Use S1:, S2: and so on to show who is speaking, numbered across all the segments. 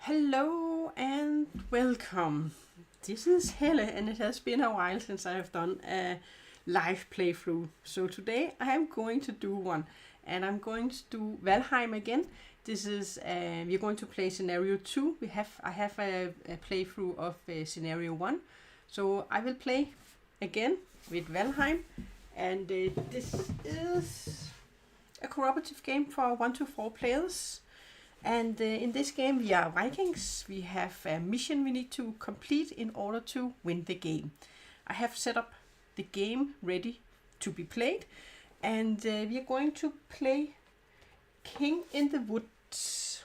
S1: Hello and welcome. This is Helle, and it has been a while since I have done a live playthrough. So today I am going to do one, and I'm going to do Valheim again. This is we're going to play scenario 2. I have a playthrough of scenario 1, so I will play again with Valheim, and this is a cooperative game for 1 to 4 players. And in this game we are Vikings. We have a mission we need to complete in order to win the game. I have set up the game ready to be played, and we are going to play King in the Woods.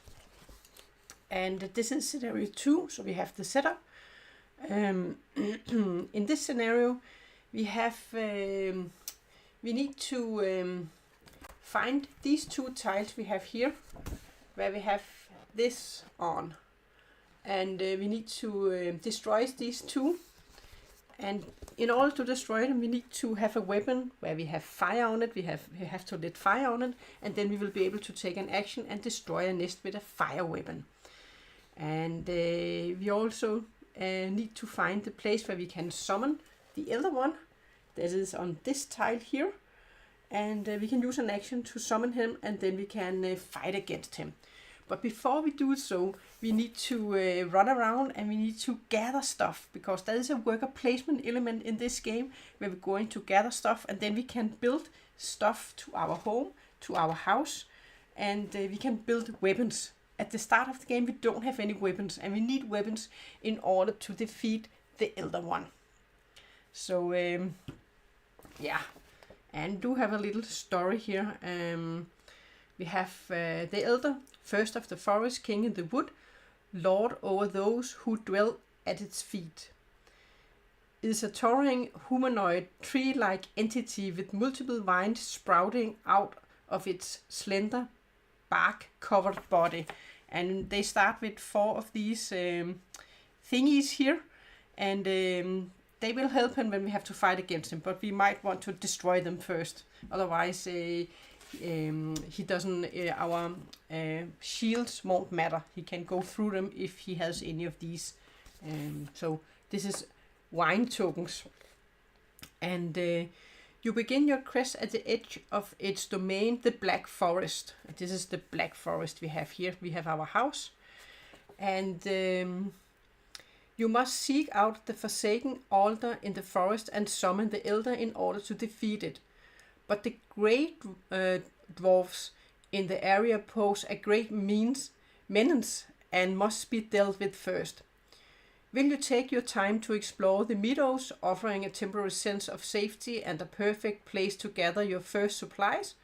S1: And this is scenario 2, so we have the setup. In this scenario we have we need to find these 2 tiles we have here, where we have this on, and we need to destroy these 2, and in order to destroy them we need to have a weapon where we have fire on it. We have to lit fire on it, and then we will be able to take an action and destroy a nest with a fire weapon. And we also need to find the place where we can summon the Elder One. That is on this tile here, and we can use an action to summon him, and then we can fight against him. But before we do so, we need to run around and we need to gather stuff, because there is a worker placement element in this game where we're going to gather stuff, and then we can build stuff to our home, to our house, and we can build weapons. At the start of the game we don't have any weapons, and we need weapons in order to defeat the Elder One. So yeah. And do have a little story here. We have the Elder, first of the forest, king in the wood, lord over those who dwell at its feet. It is a towering humanoid tree-like entity with multiple vines sprouting out of its slender bark-covered body. And they start with 4 of these thingies here, and they will help him when we have to fight against him, but we might want to destroy them first. Otherwise, he doesn't. Our shields won't matter. He can go through them if he has any of these. So this is wine tokens, and you begin your quest at the edge of its domain, the Black Forest. This is the Black Forest we have here. We have our house, and you must seek out the forsaken altar in the forest and summon the Elder in order to defeat it. But the great dwarfs in the area pose a great menace and must be dealt with first. Will you take your time to explore the meadows, offering a temporary sense of safety and a perfect place to gather your first supplies?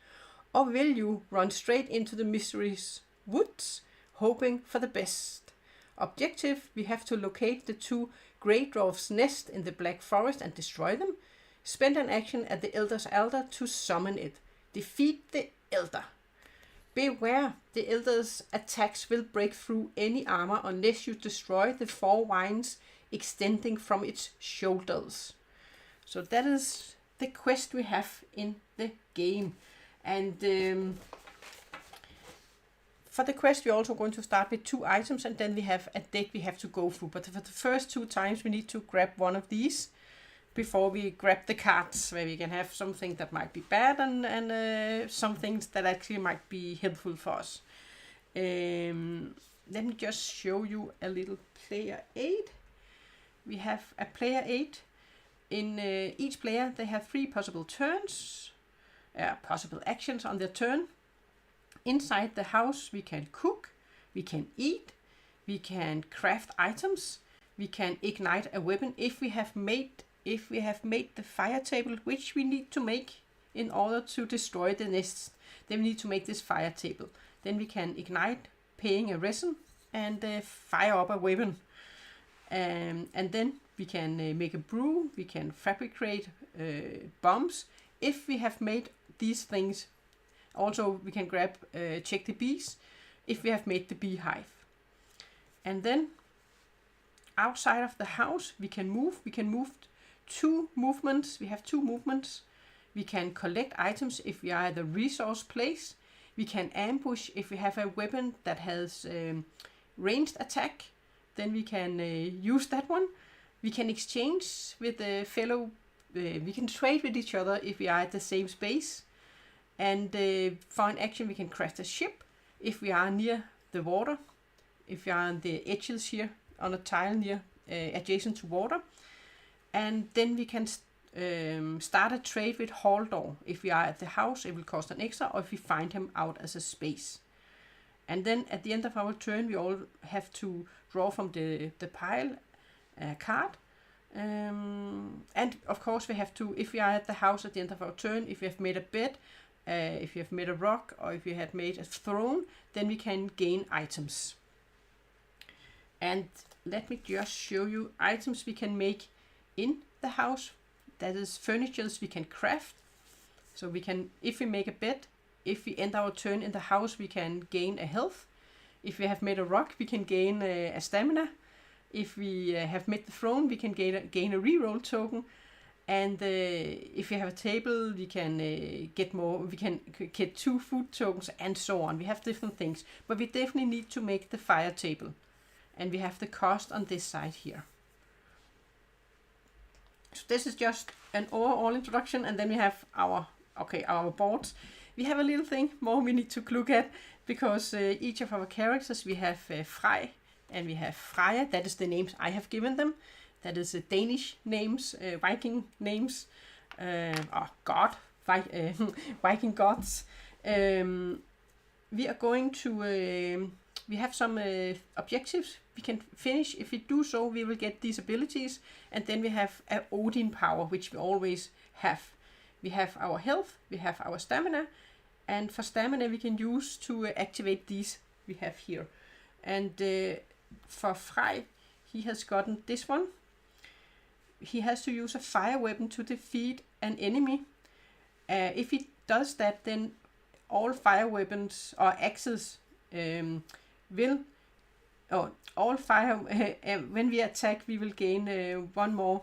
S1: Or will you run straight into the mysterious woods, hoping for the best? Objective: we have to locate the 2 great dwarfs' nest in the Black Forest and destroy them. Spend an action at the Elder's altar to summon it. Defeat the Elder. Beware, the Elder's attacks will break through any armor unless you destroy the 4 vines extending from its shoulders. So that is the quest we have in the game. And for the quest we're also going to start with 2 items, and then we have a deck we have to go through. But for the first 2 times we need to grab one of these before we grab the cards, where we can have something that might be bad and some things that actually might be helpful for us. Let me just show you a little player aid. We have a player aid. In each player they have 3 possible turns, possible actions on their turn. Inside the house we can cook, we can eat, we can craft items, we can ignite a weapon if we have made the fire table, which we need to make in order to destroy the nests. Then we need to make this fire table. Then we can ignite, paying a resin, and fire up a weapon. And then we can make a brew, we can fabricate bombs if we have made these things. Also we can grab, check the bees if we have made the beehive. And then outside of the house we can move. We can move 2 movements. We have 2 movements. We can collect items if we are at a resource place. We can ambush if we have a weapon that has ranged attack, then we can use that one. We can exchange with the fellow, we can trade with each other if we are at the same space. And for an action we can crash a ship if we are near the water, if we are on the edges here on a tile near adjacent to water. And then we can start a trade with Haldor. If we are at the house, it will cost an extra, or if we find him out as a space. And then at the end of our turn, we all have to draw from the pile a card. And of course we have to, if we are at the house at the end of our turn, if we have made a bed, if you have made a rock, or if you had made a throne, then we can gain items. And let me just show you items we can make in the house. That is furnitures we can craft. So we can, if we make a bed, if we end our turn in the house, we can gain a health. If we have made a rock, we can gain a stamina. If we have made the throne, we can gain a reroll token. And if we have a table, we can get more. We can get 2 food tokens and so on. We have different things, but we definitely need to make the fire table, and we have the cost on this side here. So this is just an overall introduction, and then we have our boards. We have a little thing more we need to look at, because each of our characters, we have Frej and we have Freja. That is the names I have given them. That is Danish names, Viking names, Viking gods. We are going to, we have some objectives we can finish. If we do so, we will get these abilities. And then we have a Odin power, which we always have. We have our health, we have our stamina. And for stamina, we can use to activate these we have here. And for Frej, he has gotten this one. He has to use a fire weapon to defeat an enemy. If he does that, then all fire weapons or axes when we attack, we will gain 1 more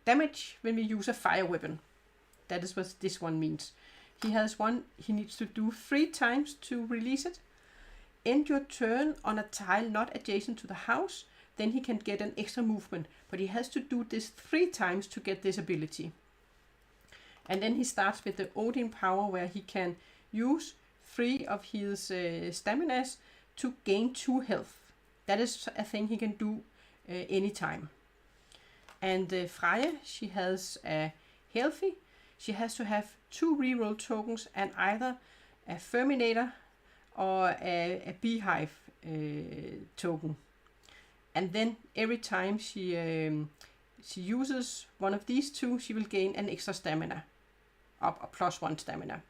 S1: damage when we use a fire weapon. That is what this one means. He has one he needs to do 3 times to release it. End your turn on a tile not adjacent to the house, then he can get an extra movement, but he has to do this 3 times to get this ability. And then he starts with the Odin power, where he can use 3 of his staminas to gain 2 health. That is a thing he can do anytime. And Freja, she has a healthy. She has to have 2 reroll tokens and either a Ferminator or a beehive token. And then every time she uses one of these 2, she will gain an extra stamina, up +1 stamina.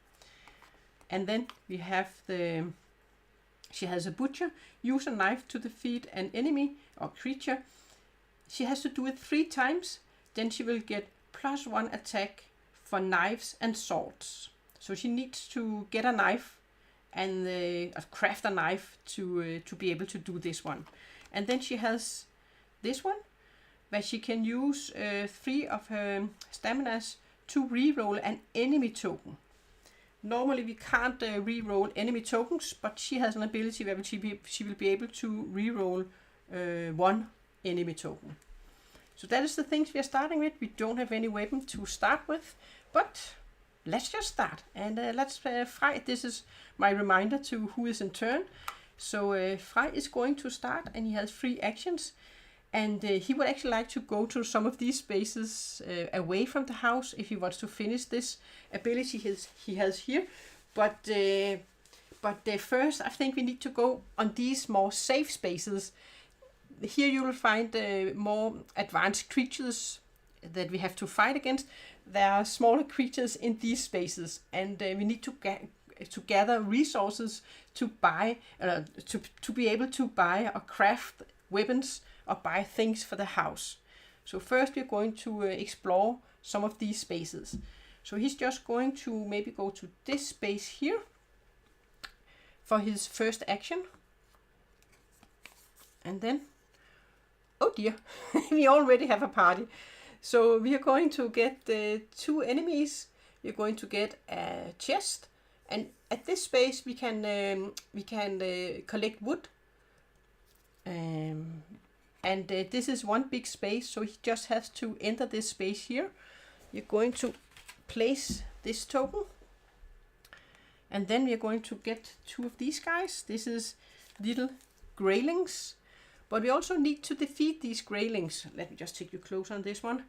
S1: And then we have she has a butcher. Use a knife to defeat an enemy or creature. She has to do it 3 times. Then she will get +1 attack for knives and swords. So she needs to get a knife and craft a knife to be able to do this one. And then she has this one, where she can use 3 of her staminas to reroll an enemy token. Normally we can't reroll enemy tokens, but she has an ability where she will be able to reroll 1 enemy token. So that is the things we are starting with. We don't have any weapon to start with, but let's just start. And let's Frej, this is my reminder to who is in turn. So Frej is going to start, and he has 3 actions. And he would actually like to go to some of these spaces away from the house if he wants to finish this ability he has here. But first, I think we need to go on these more safe spaces. Here you will find more advanced creatures that we have to fight against. There are smaller creatures in these spaces, and we need to gather resources to buy, to be able to buy or craft weapons or buy things for the house. So first we're going to explore some of these spaces. So he's just going to maybe go to this space here for his first action. And then, oh dear, we already have a party. So we are going to get 2 enemies. We're going to get a chest. And at this space we can collect wood This is one big space, so he just has to enter this space here. You're going to place this token, and then we're going to get two of these guys. This is little greylings, but we also need to defeat these greylings. Let me just take you close on this one.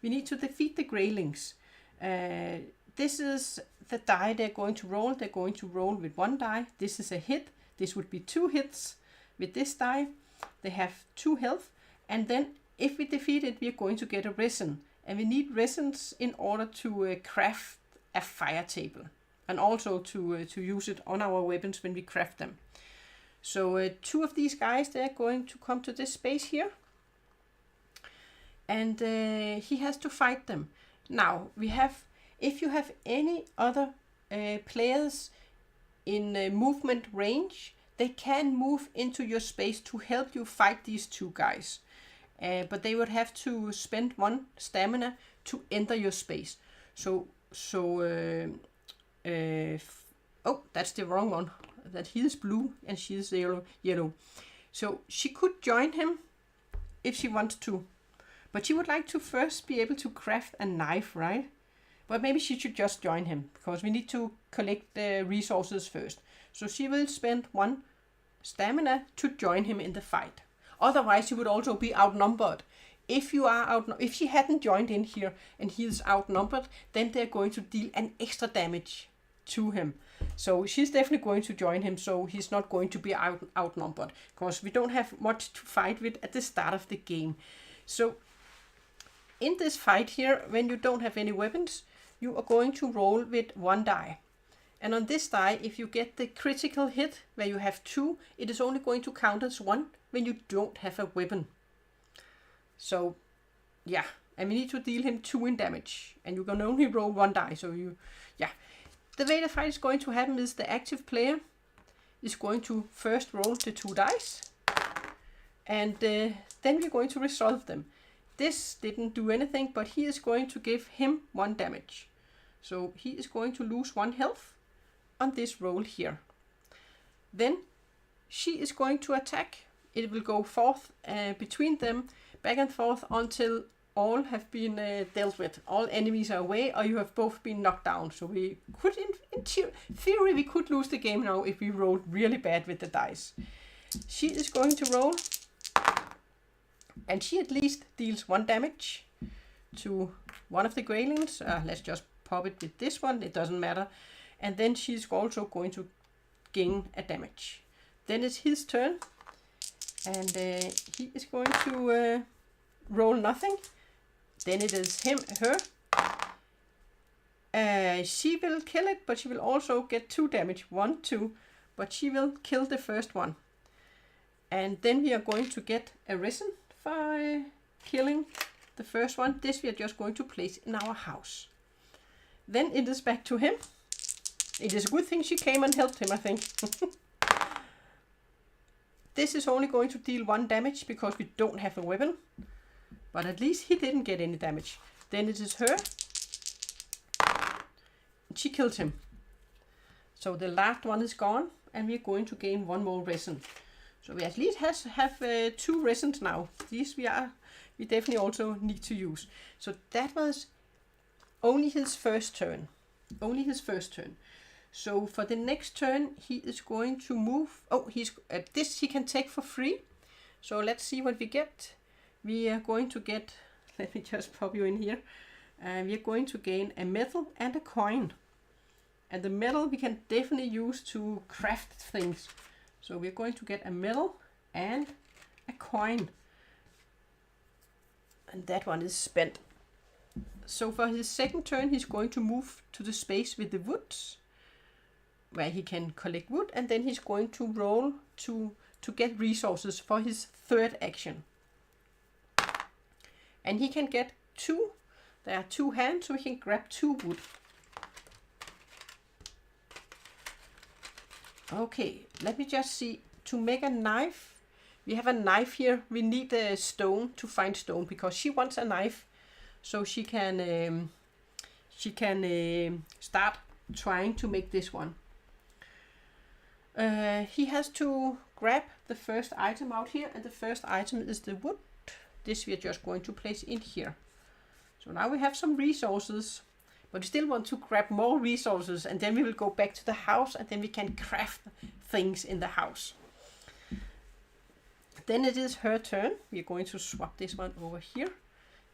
S1: We need to defeat the greylings. This is the die they're going to roll. They're going to roll with one die. This is a hit. This would be 2 hits with this die. They have 2 health, and then if we defeat it, we're going to get a resin, and we need resins in order to craft a fire table, and also to use it on our weapons when we craft them. So 2 of these guys, they're going to come to this space here, and he has to fight them. Now we have, if you have any other players in movement range, they can move into your space to help you fight these 2 guys. But they would have to spend 1 stamina to enter your space. Oh, that's the wrong one. That he is blue and she is yellow. So she could join him if she wants to. But she would like to first be able to craft a knife, right? But maybe she should just join him, because we need to collect the resources first. So she will spend 1 stamina to join him in the fight. Otherwise, she would also be outnumbered. If she hadn't joined in here and he is outnumbered, then they're going to deal an extra damage to him. So she's definitely going to join him, so he's not going to be outnumbered, because we don't have much to fight with at the start of the game. So in this fight here, when you don't have any weapons, you are going to roll with 1 die. And on this die, if you get the critical hit where you have 2, it is only going to count as 1 when you don't have a weapon. So yeah, and we need to deal him 2 in damage, and you can only roll 1 die. So the way the fight is going to happen is the active player is going to first roll the 2 dice, and then we're going to resolve them. This didn't do anything, but he is going to give him 1 damage. So he is going to lose 1 health on this roll here. Then she is going to attack. It will go forth between them, back and forth, until all have been dealt with. All enemies are away, or you have both been knocked down. So we could, in theory, we could lose the game now if we rolled really bad with the dice. She is going to roll, and she at least deals 1 damage to one of the greylings. Let's just pop it with this one, it doesn't matter. And then she's also going to gain a damage. Then it's his turn, and he is going to roll nothing. Then it is her. She will kill it, but she will also get 2 damage, 1, 2, but she will kill the first one. And then we are going to get a resin for killing the first one. This we are just going to place in our house. Then it is back to him. It is a good thing she came and helped him, I think. This is only going to deal 1 damage because we don't have a weapon. But at least he didn't get any damage. Then it is her. She killed him. So the last one is gone, and we're going to gain 1 more resin. So we at least have 2 resins now. These we definitely also need to use. So that was only his first turn. Only his first turn. So for the next turn, he is going to move. Oh, this he can take for free. So let's see what we get. We are going to get, let me just pop you in here. We are going to gain a metal and a coin. And the metal we can definitely use to craft things. So we're going to get a metal and a coin. And that one is spent. So for his second turn, he's going to move to the space with the woods, where he can collect wood, and then he's going to roll to get resources for his third action. And he can get 2. There are 2 hands, so he can grab 2 wood. Okay, let me just see. To make a knife, we have a knife here. We need a stone to find stone, because she wants a knife, so she can start trying to make this one. He has to grab the first item out here, and the first item is the wood. This we are just going to place in here. So now we have some resources, but we still want to grab more resources, and then we will go back to the house, and then we can craft things in the house. Then it is her turn. We are going to swap this one over here.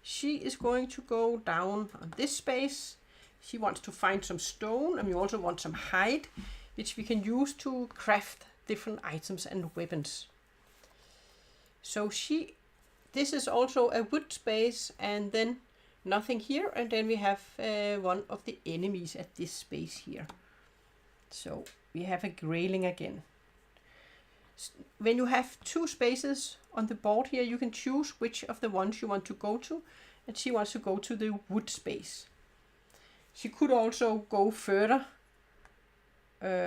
S1: She is going to go down on this space. She wants to find some stone, and we also want some hide, which we can use to craft different items and weapons. So this is also a wood space, and then nothing here, and then we have one of the enemies at this space here. So we have a grayling again. When you have two spaces on the board here, you can choose which of the ones you want to go to, and she wants to go to the wood space. She could also go further,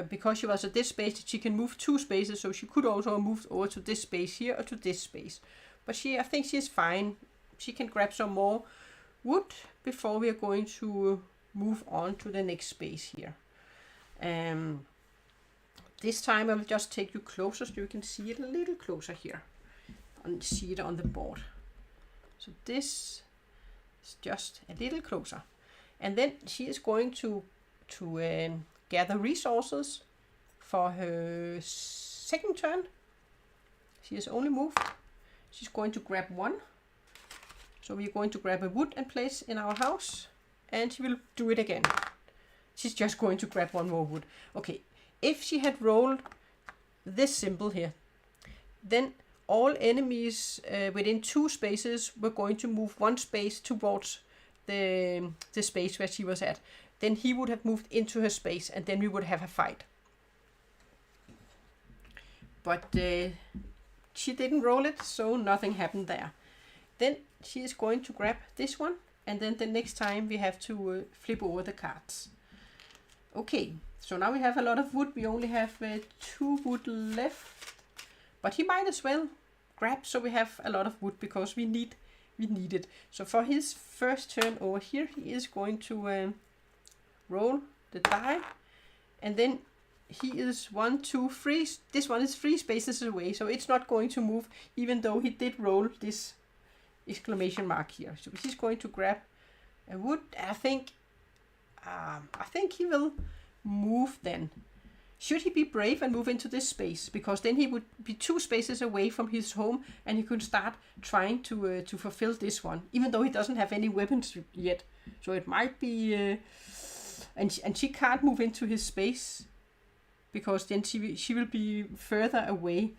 S1: because she was at this space, she can move two spaces, so she could also move over to this space here or to this space. But I think she's fine. She can grab some more wood before we are going to move on to the next space here. This time I will just take you closer so you can see it a little closer here and see it on the board. So this is just a little closer. And then she is going to gather resources for her second turn. She has only moved. She's going to grab one. So we're going to grab a wood and place in our house, and she will do it again. She's just going to grab one more wood. Okay, if she had rolled this symbol here, then all enemies within two spaces were going to move one space towards the space where she was at. Then he would have moved into her space, and then we would have a fight. But she didn't roll it, so nothing happened there. Then she is going to grab this one, and then the next time we have to flip over the cards. Okay, so now we have a lot of wood. We only have 2 wood left, but he might as well grab, so we have a lot of wood because we need it. So for his first turn over here, he is going to roll the die, and then he is 1, 2, 3. This one is 3 spaces away, so it's not going to move, even though he did roll this exclamation mark here. So he's going to grab a wood. I think he will move then. Should he be brave and move into this space? Because then he would be 2 spaces away from his home, and he could start trying to fulfill this one, even though he doesn't have any weapons yet. So it might be, and she can't move into his space, because then she will be further away.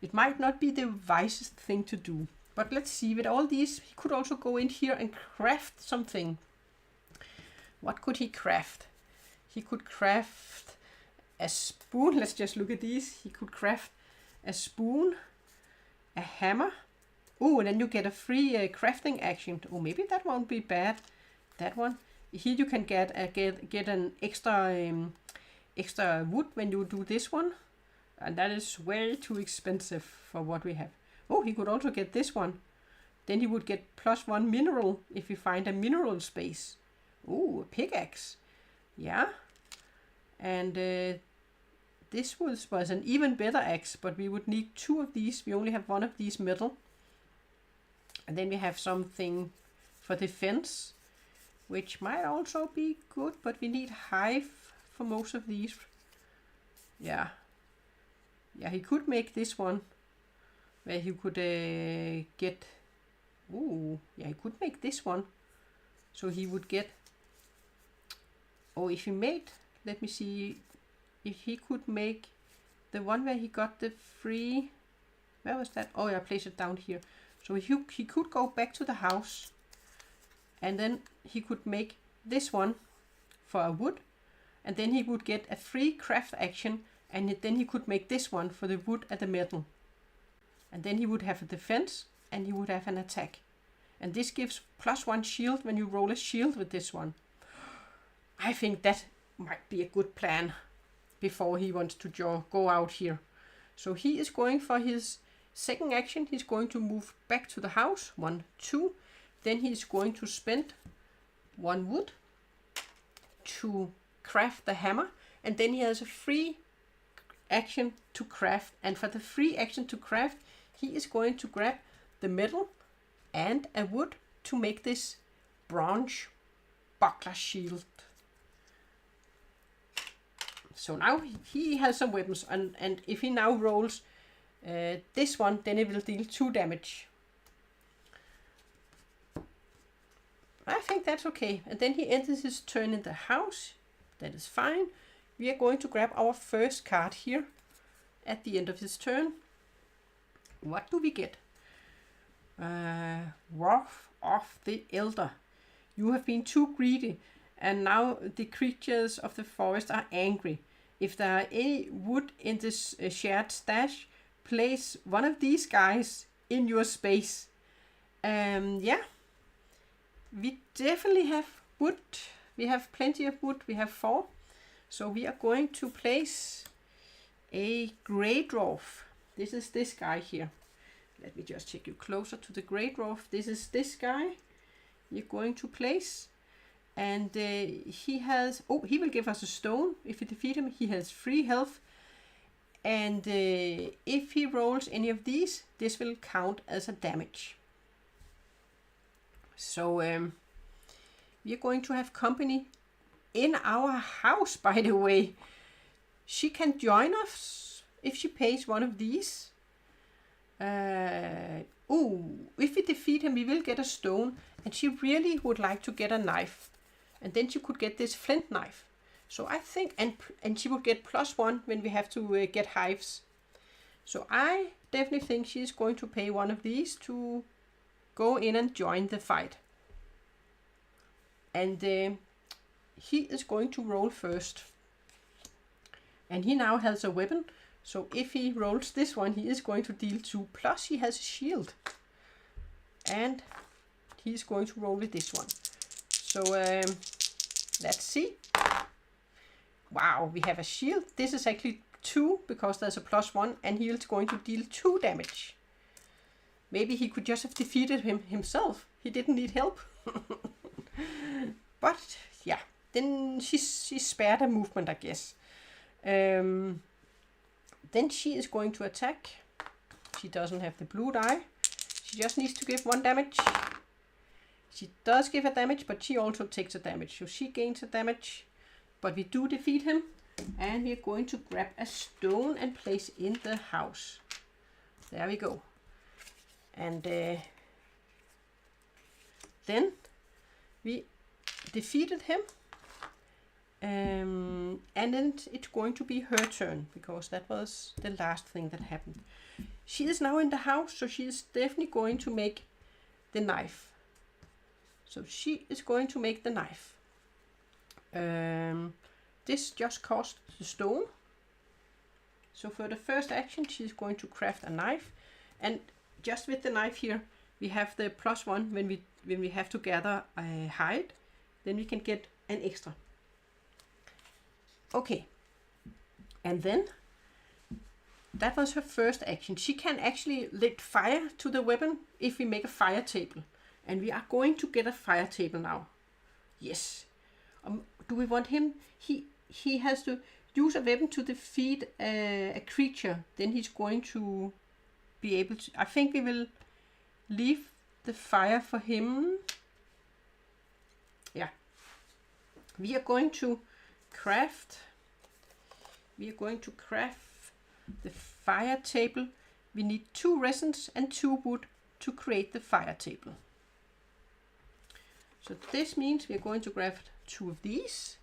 S1: It might not be the wisest thing to do. But let's see, with all these, he could also go in here and craft something. What could he craft? He could craft a spoon. Let's just look at these. He could craft a spoon, a hammer. Oh, and then you get a free crafting action. Oh, maybe that won't be bad. That one. Here you can get an extra wood when you do this one. And that is way too expensive for what we have. Oh, he could also get this one. Then he would get +1 mineral if we find a mineral space. Oh, a pickaxe. Yeah. And this was an even better axe, but we would need 2 of these. We only have 1 of these metal. And then we have something for defense, which might also be good, but we need hive for most of these. Yeah. Yeah, he could make this one, where he could get... Ooh, yeah, he could make this one. So he would get... Oh, if he made... Let me see... If he could make the one where he got the free... Where was that? Oh, yeah, place it down here. So he could go back to the house, and then he could make this one for a wood, and then he would get a free craft action, and then he could make this one for the wood and the metal. And then he would have a defense, and he would have an attack. And this gives +1 shield when you roll a shield with this one. I think that might be a good plan before he wants to go out here. So he is going for his second action. He's going to move back to the house. 1, 2. Then he's going to spend 1 wood to craft the hammer. And then he has a free action to craft, and for the free action to craft, he is going to grab the metal and a wood to make this bronze buckler shield. So now he has some weapons, and if he now rolls this one, then it will deal 2 damage. I think that's okay. And then he enters his turn in the house. That is fine. We are going to grab our first card here at the end of his turn. What do we get? Wrath of the Elder. You have been too greedy, and now the creatures of the forest are angry. If there are any wood in this shared stash, place one of these guys in your space. Yeah. We definitely have wood. We have plenty of wood. We have 4. So we are going to place a grey dwarf. This is this guy here. Let me just take you closer to the grey dwarf. This is this guy you're going to place. And he has... Oh, he will give us a stone. If we defeat him, he has 3 health. And if he rolls any of these, this will count as a damage. So we are going to have company in our house, by the way. She can join us if she pays one of these. If we defeat him, we will get a stone, and she really would like to get a knife. And then she could get this flint knife. So I think, and she would get +1 when we have to get hives. So I definitely think she's going to pay one of these to go in and join the fight. And he is going to roll first. And he now has a weapon. So if he rolls this one, he is going to deal 2. Plus he has a shield. And he's going to roll with this one. So let's see. Wow, we have a shield. This is actually 2 because there's a +1. And he is going to deal 2 damage. Maybe he could just have defeated him himself. He didn't need help. But yeah, then she spared a movement, I guess. Then she is going to attack. She doesn't have the blue die. She just needs to give 1 damage. She does give a damage, but she also takes a damage. So she gains a damage. But we do defeat him. And we are going to grab a stone and place in the house. There we go. And then we defeated him. And then it's going to be her turn, because that was the last thing that happened. She is now in the house, so she is definitely going to make the knife. So she is going to make the knife. This just cost the stone. So for the first action, she's going to craft a knife. And just with the knife here, we have the +1 when we have to gather a hide. Then we can get an extra. Okay. And then that was her first action. She can actually lit fire to the weapon if we make a fire table. And we are going to get a fire table now. Yes. Do we want him? He has to use a weapon to defeat a creature. Then he's going to be able to... I think we will leave the fire for him. Yeah. We are going to craft the fire table. We need 2 resins and 2 wood to create the fire table. So this means we are going to craft 2 of these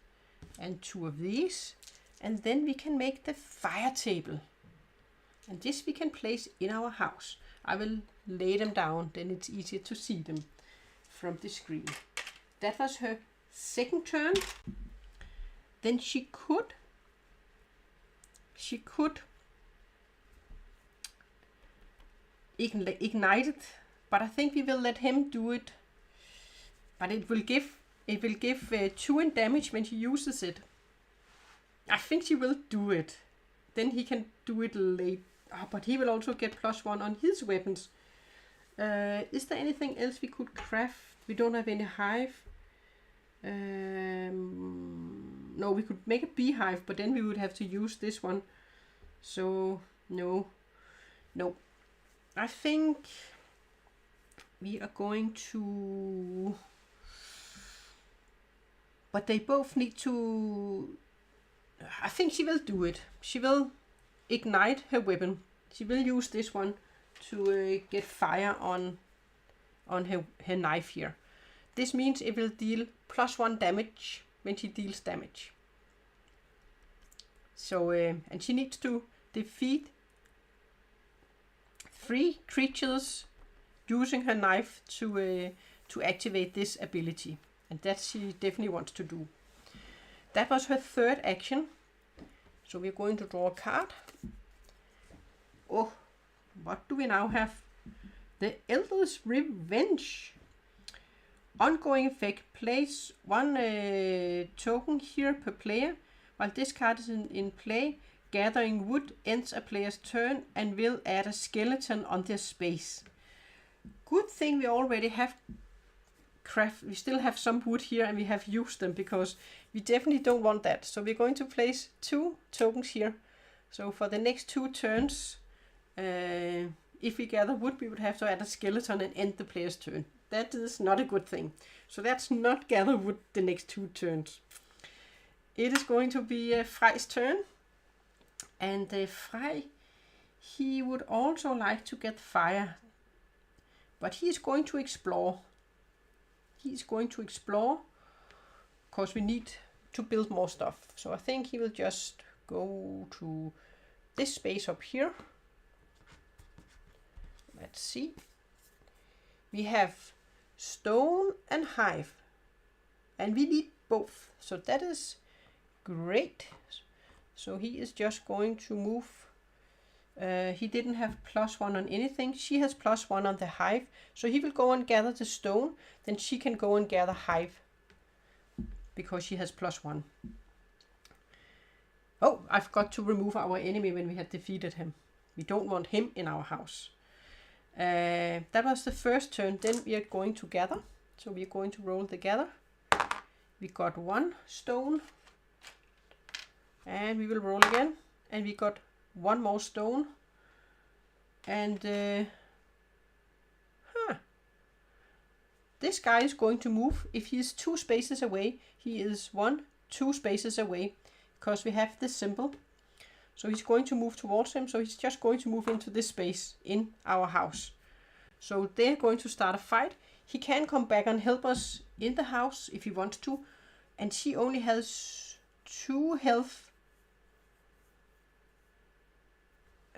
S1: and 2 of these, and then we can make the fire table. And this we can place in our house. I will lay them down, then it's easier to see them from the screen. That was her second turn. Then she could ignite it, but I think we will let him do it. But it will give 2 in damage when he uses it. I think she will do it. Then he can do it late. Oh, but he will also get +1 on his weapons. Is there anything else we could craft? We don't have any hive. No, we could make a beehive, but then we would have to use this one. So no. I think we are going to, but they both need to, I think she will do it. She will ignite her weapon. She will use this one to get fire on her knife here. This means it will deal +1 damage when she deals damage. So, and she needs to defeat 3 creatures using her knife to activate this ability. And that she definitely wants to do. That was her third action. So we're going to draw a card. Oh, what do we now have? The Elder's Revenge. Ongoing effect. Place 1 token here per player. While this card is in play, gathering wood ends a player's turn and will add a skeleton on their space. Good thing we already have we still have some wood here and we have used them, because we definitely don't want that. So we're going to place 2 tokens here. So for the next 2 turns, if we gather wood, we would have to add a skeleton and end the player's turn. That is not a good thing. So that's not gather wood the next 2 turns. It is going to be Frej's turn. And Frej, he would also like to get fire. But he is going to explore. Because we need to build more stuff. So I think he will just go to this space up here. Let's see. We have stone and hive. And we need both. So that is great. So he is just going to move. He didn't have +1 on anything. She has +1 on the hive. So he will go and gather the stone. Then she can go and gather hive. Because she has +1. Oh, I forgot to remove our enemy when we had defeated him. We don't want him in our house. That was the first turn. Then we are going to gather. So we are going to roll the gather. We got 1 stone. And we will roll again. And we got 1 more stone. And this guy is going to move. If he is 2 spaces away, he is 2 spaces away, because we have this symbol. So he's going to move towards him. So he's just going to move into this space in our house. So they're going to start a fight. He can come back and help us in the house if he wants to. And she only has 2 health.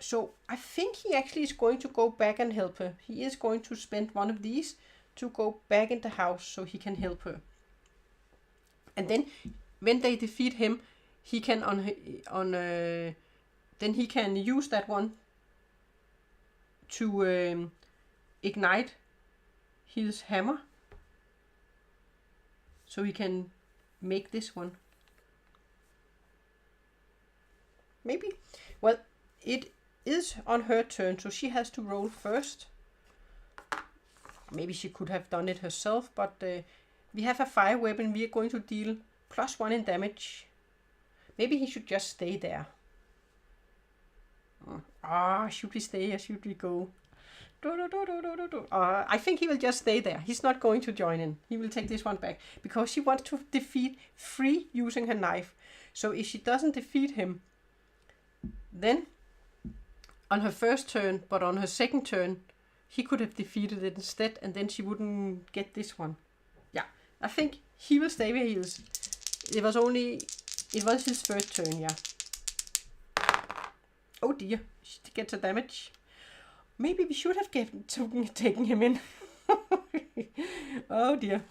S1: So I think he actually is going to go back and help her. He is going to spend 1 of these to go back in the house so he can help her. And then when they defeat him, he can then he can use that one to ignite his hammer. So he can make this one. Maybe. Well, it is on her turn, so she has to roll first. Maybe she could have done it herself, but we have a fire weapon. We are going to deal +1 in damage. Maybe he should just stay there. Should we stay or should we go? I think he will just stay there. He's not going to join in. He will take this one back because she wants to defeat Frej using her knife. So if she doesn't defeat him, then on her first turn, but on her second turn, he could have defeated it instead, and then she wouldn't get this one. Yeah, I think he will stay where he is. It was his first turn, yeah. Oh dear, she gets a damage. Maybe we should have taken him in. Oh dear.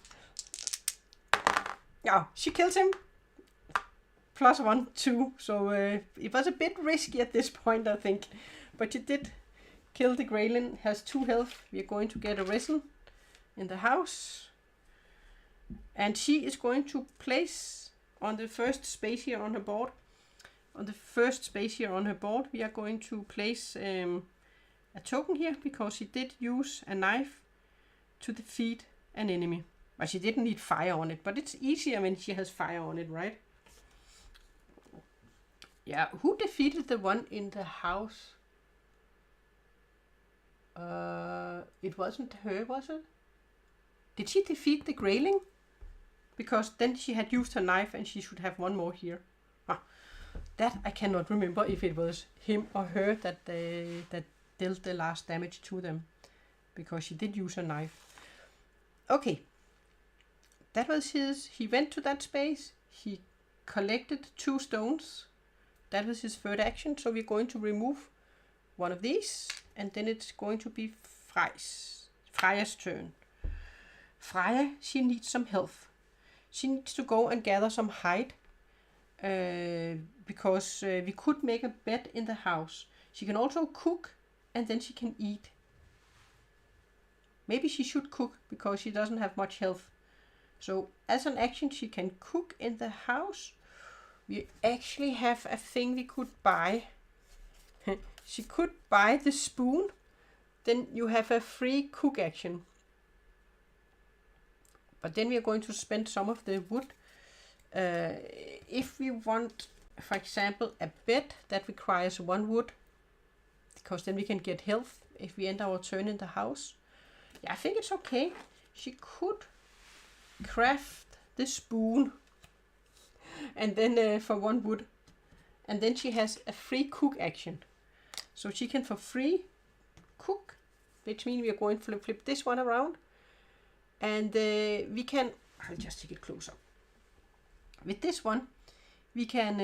S1: Yeah, she kills him. +1, 2. So it was a bit risky at this point, I think. But she did kill the Graylin. Has 2 health. We are going to get a resin in the house. And she is going to place on the first space here on her board. On the first space here on her board, we are going to place a token here, because she did use a knife to defeat an enemy. But she didn't need fire on it, but it's easier when she has fire on it, right? Yeah, who defeated the one in the house? It wasn't her, was it? Did she defeat the grayling? Because then she had used her knife and she should have one more here. That I cannot remember if it was him or her that dealt the last damage to them. Because she did use her knife. Okay. That was his. He went to that space. He collected 2 stones. That was his third action. So we're going to remove one of these. And then it's going to be Freja's turn. Freja, she needs some health. She needs to go and gather some hide. Because we could make a bed in the house. She can also cook. And then she can eat. Maybe she should cook because she doesn't have much health. So as an action she can cook in the house. We actually have a thing we could buy. She could buy the spoon. Then you have a free cook action. But then we are going to spend some of the wood. If we want, for example, a bed that requires 1 wood. Because then we can get health if we end our turn in the house. Yeah, I think it's okay. She could craft the spoon. And then for 1 wood. And then she has a free cook action. So she can for free cook. Which means we are going to flip this one around. And we can... I'll just take it closer. With this one, we can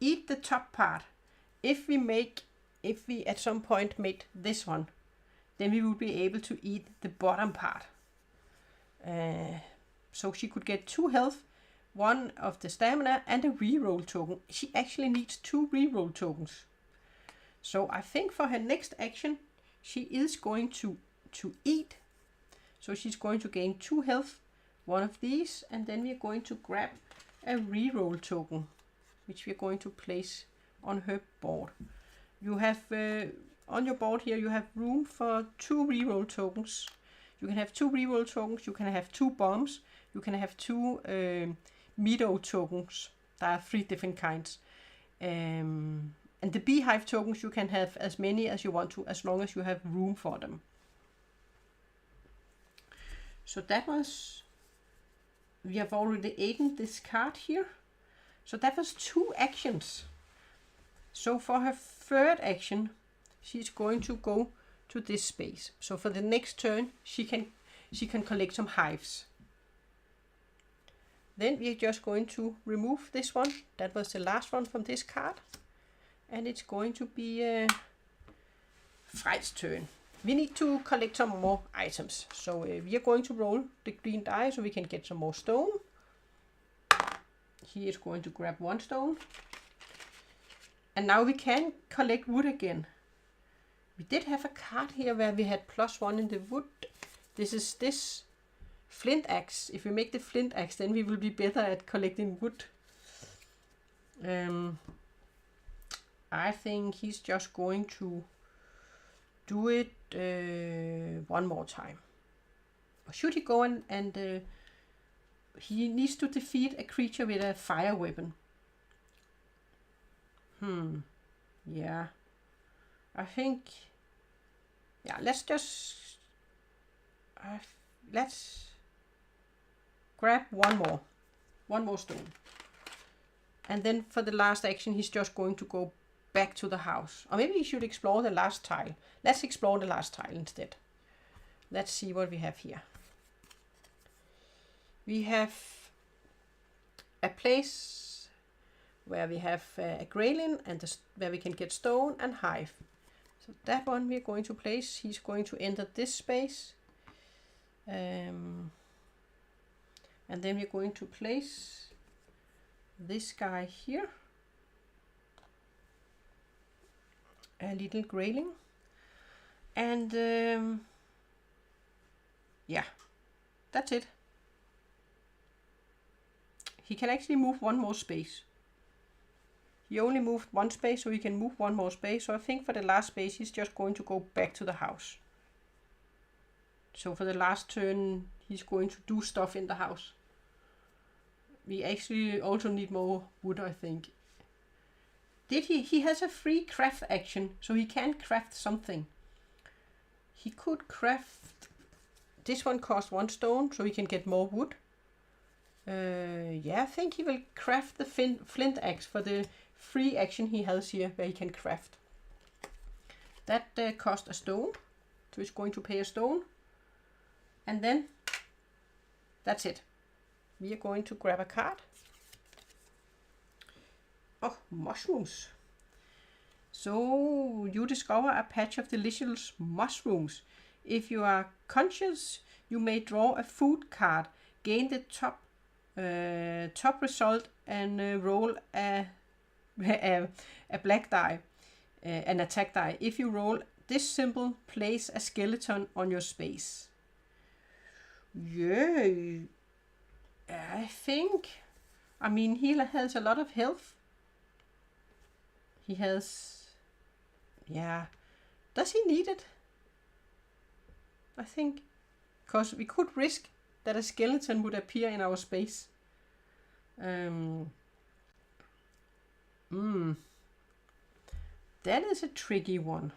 S1: eat the top part. If we at some point made this one, then we would be able to eat the bottom part. So she could get 2 health, 1 of the stamina, and a reroll token. She actually needs 2 reroll tokens. So I think for her next action, she is going to eat. So she's going to gain 2 health, 1 of these, and then we're going to grab a reroll token, which we're going to place on her board. You have on your board here, you have room for 2 reroll tokens. You can have 2 reroll tokens. You can have 2 bombs. You can have 2 meadow tokens. There are 3 different kinds. And the beehive tokens, you can have as many as you want to, as long as you have room for them. So that was... We have already eaten this card here. So that was 2 actions. So for her third action, she's going to go to this space. So for the next turn, she can collect some hives. Then we're just going to remove this one. That was the last one from this card. And it's going to be Frej's turn. We need to collect some more items. So we are going to roll the green die so we can get some more stone. He is going to grab 1 stone. And now we can collect wood again. We did have a card here where we had +1 in the wood. This is this flint axe. If we make the flint axe, then we will be better at collecting wood. I think he's just going to do it 1 more time. Or should he go and he needs to defeat a creature with a fire weapon. Yeah. I think... Yeah, let's just... let's grab 1 more. 1 more stone. And then for the last action, he's just going to go back to the house. Or maybe he should explore the last tile. Let's explore the last tile instead. Let's see what we have here. We have a place where we have a grayling and where we can get stone and hive. So that one we're going to place. He's going to enter this space. And then we're going to place this guy here. A little grayling. And yeah, that's it. He can actually move 1 more space. He only moved 1 space, so he can move 1 more space. So I think for the last space, he's just going to go back to the house. So for the last turn, he's going to do stuff in the house. We actually also need more wood, I think. He has a free craft action, so he can craft something. He could craft, this one costs 1 stone, so he can get more wood. Yeah, I think he will craft the flint axe for the free action he has here, where he can craft. That cost a stone, so he's going to pay a stone. And then, that's it. We are going to grab a card. Oh, mushrooms. So, you discover a patch of delicious mushrooms. If you are conscious, you may draw a food card, gain the top result, and roll a black die, an attack die. If you roll this symbol, place a skeleton on your space. Yeah, I think, I mean, he has a lot of health. He has, yeah, does he need it? I think, because we could risk that a skeleton would appear in our space. That is a tricky one.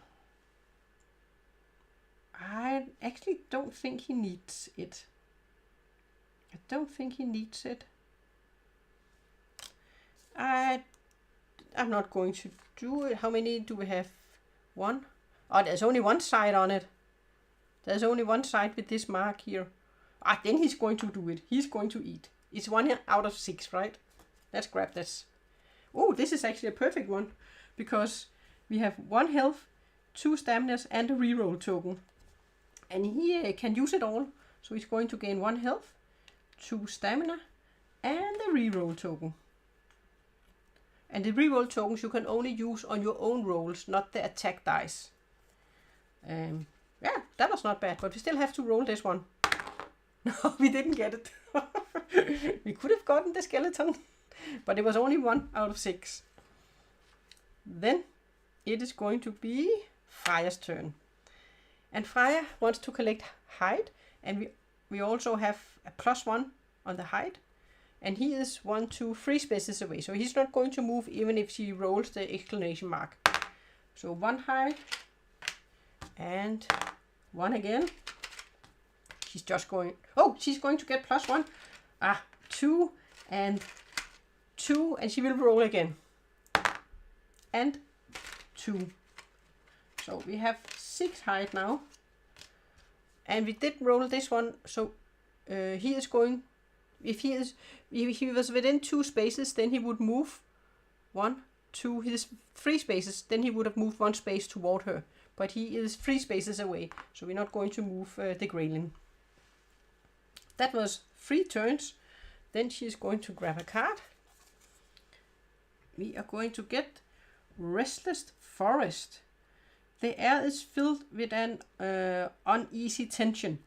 S1: I actually don't think he needs it. I don't think he needs it. I'm not going to do it. How many do we have? 1? Oh, there's only 1 side on it. There's only 1 side with this mark here. Ah, then he's going to do it. He's going to eat. It's 1 out of 6, right? Let's grab this. Oh, this is actually a perfect one, because we have 1 health, 2 staminas, and a reroll token. And he can use it all. So he's going to gain 1 health, 2 stamina, and a reroll token. And the reroll tokens you can only use on your own rolls, not the attack dice. Yeah, that was not bad, but we still have to roll this one. No, we didn't get it. We could have gotten the skeleton, but it was only 1 out of 6. Then it is going to be Freja's turn. And Freja wants to collect hide, and we also have a +1 on the hide. And he is 1, 2, 3 spaces away, so he's not going to move even if she rolls the exclamation mark. So 1 hide, and 1 again. She's just going, oh, she's going to get +1. 2 and 2, and she will roll again. And 2. So we have 6 hide now. And we did roll this one, so he is going, if he was within 2 spaces, then he would move 1, 2, his 3 spaces, then he would have moved 1 space toward her. But he is 3 spaces away, so we're not going to move the grayling. That was 3 turns. Then she's going to grab a card. We are going to get Restless Forest. The air is filled with an uneasy tension.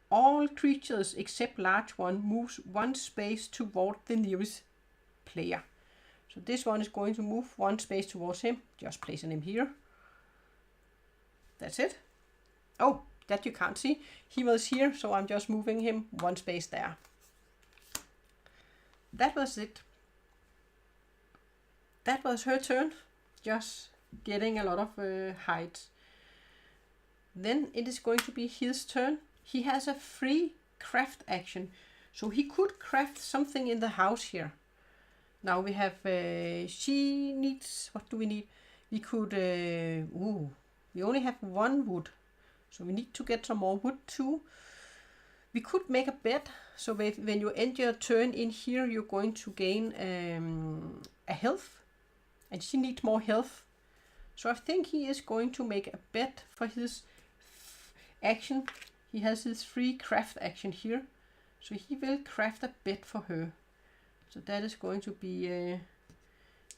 S1: All creatures except large one moves 1 space toward the nearest player. So this one is going to move 1 space towards him, just placing him here. That's it. Oh, that you can't see. He was here, so I'm just moving him 1 space there. That was it. That was her turn, just getting a lot of hides. Then it is going to be his turn. He has a free craft action, so he could craft something in the house here. Now we have, she needs, what do we need? We could, we only have 1 wood, so we need to get some more wood too. We could make a bet, so when you end your turn in here, you're going to gain a health, and she needs more health. So I think he is going to make a bet for his action. He has his free craft action here, so he will craft a bed for her. So that is going to be a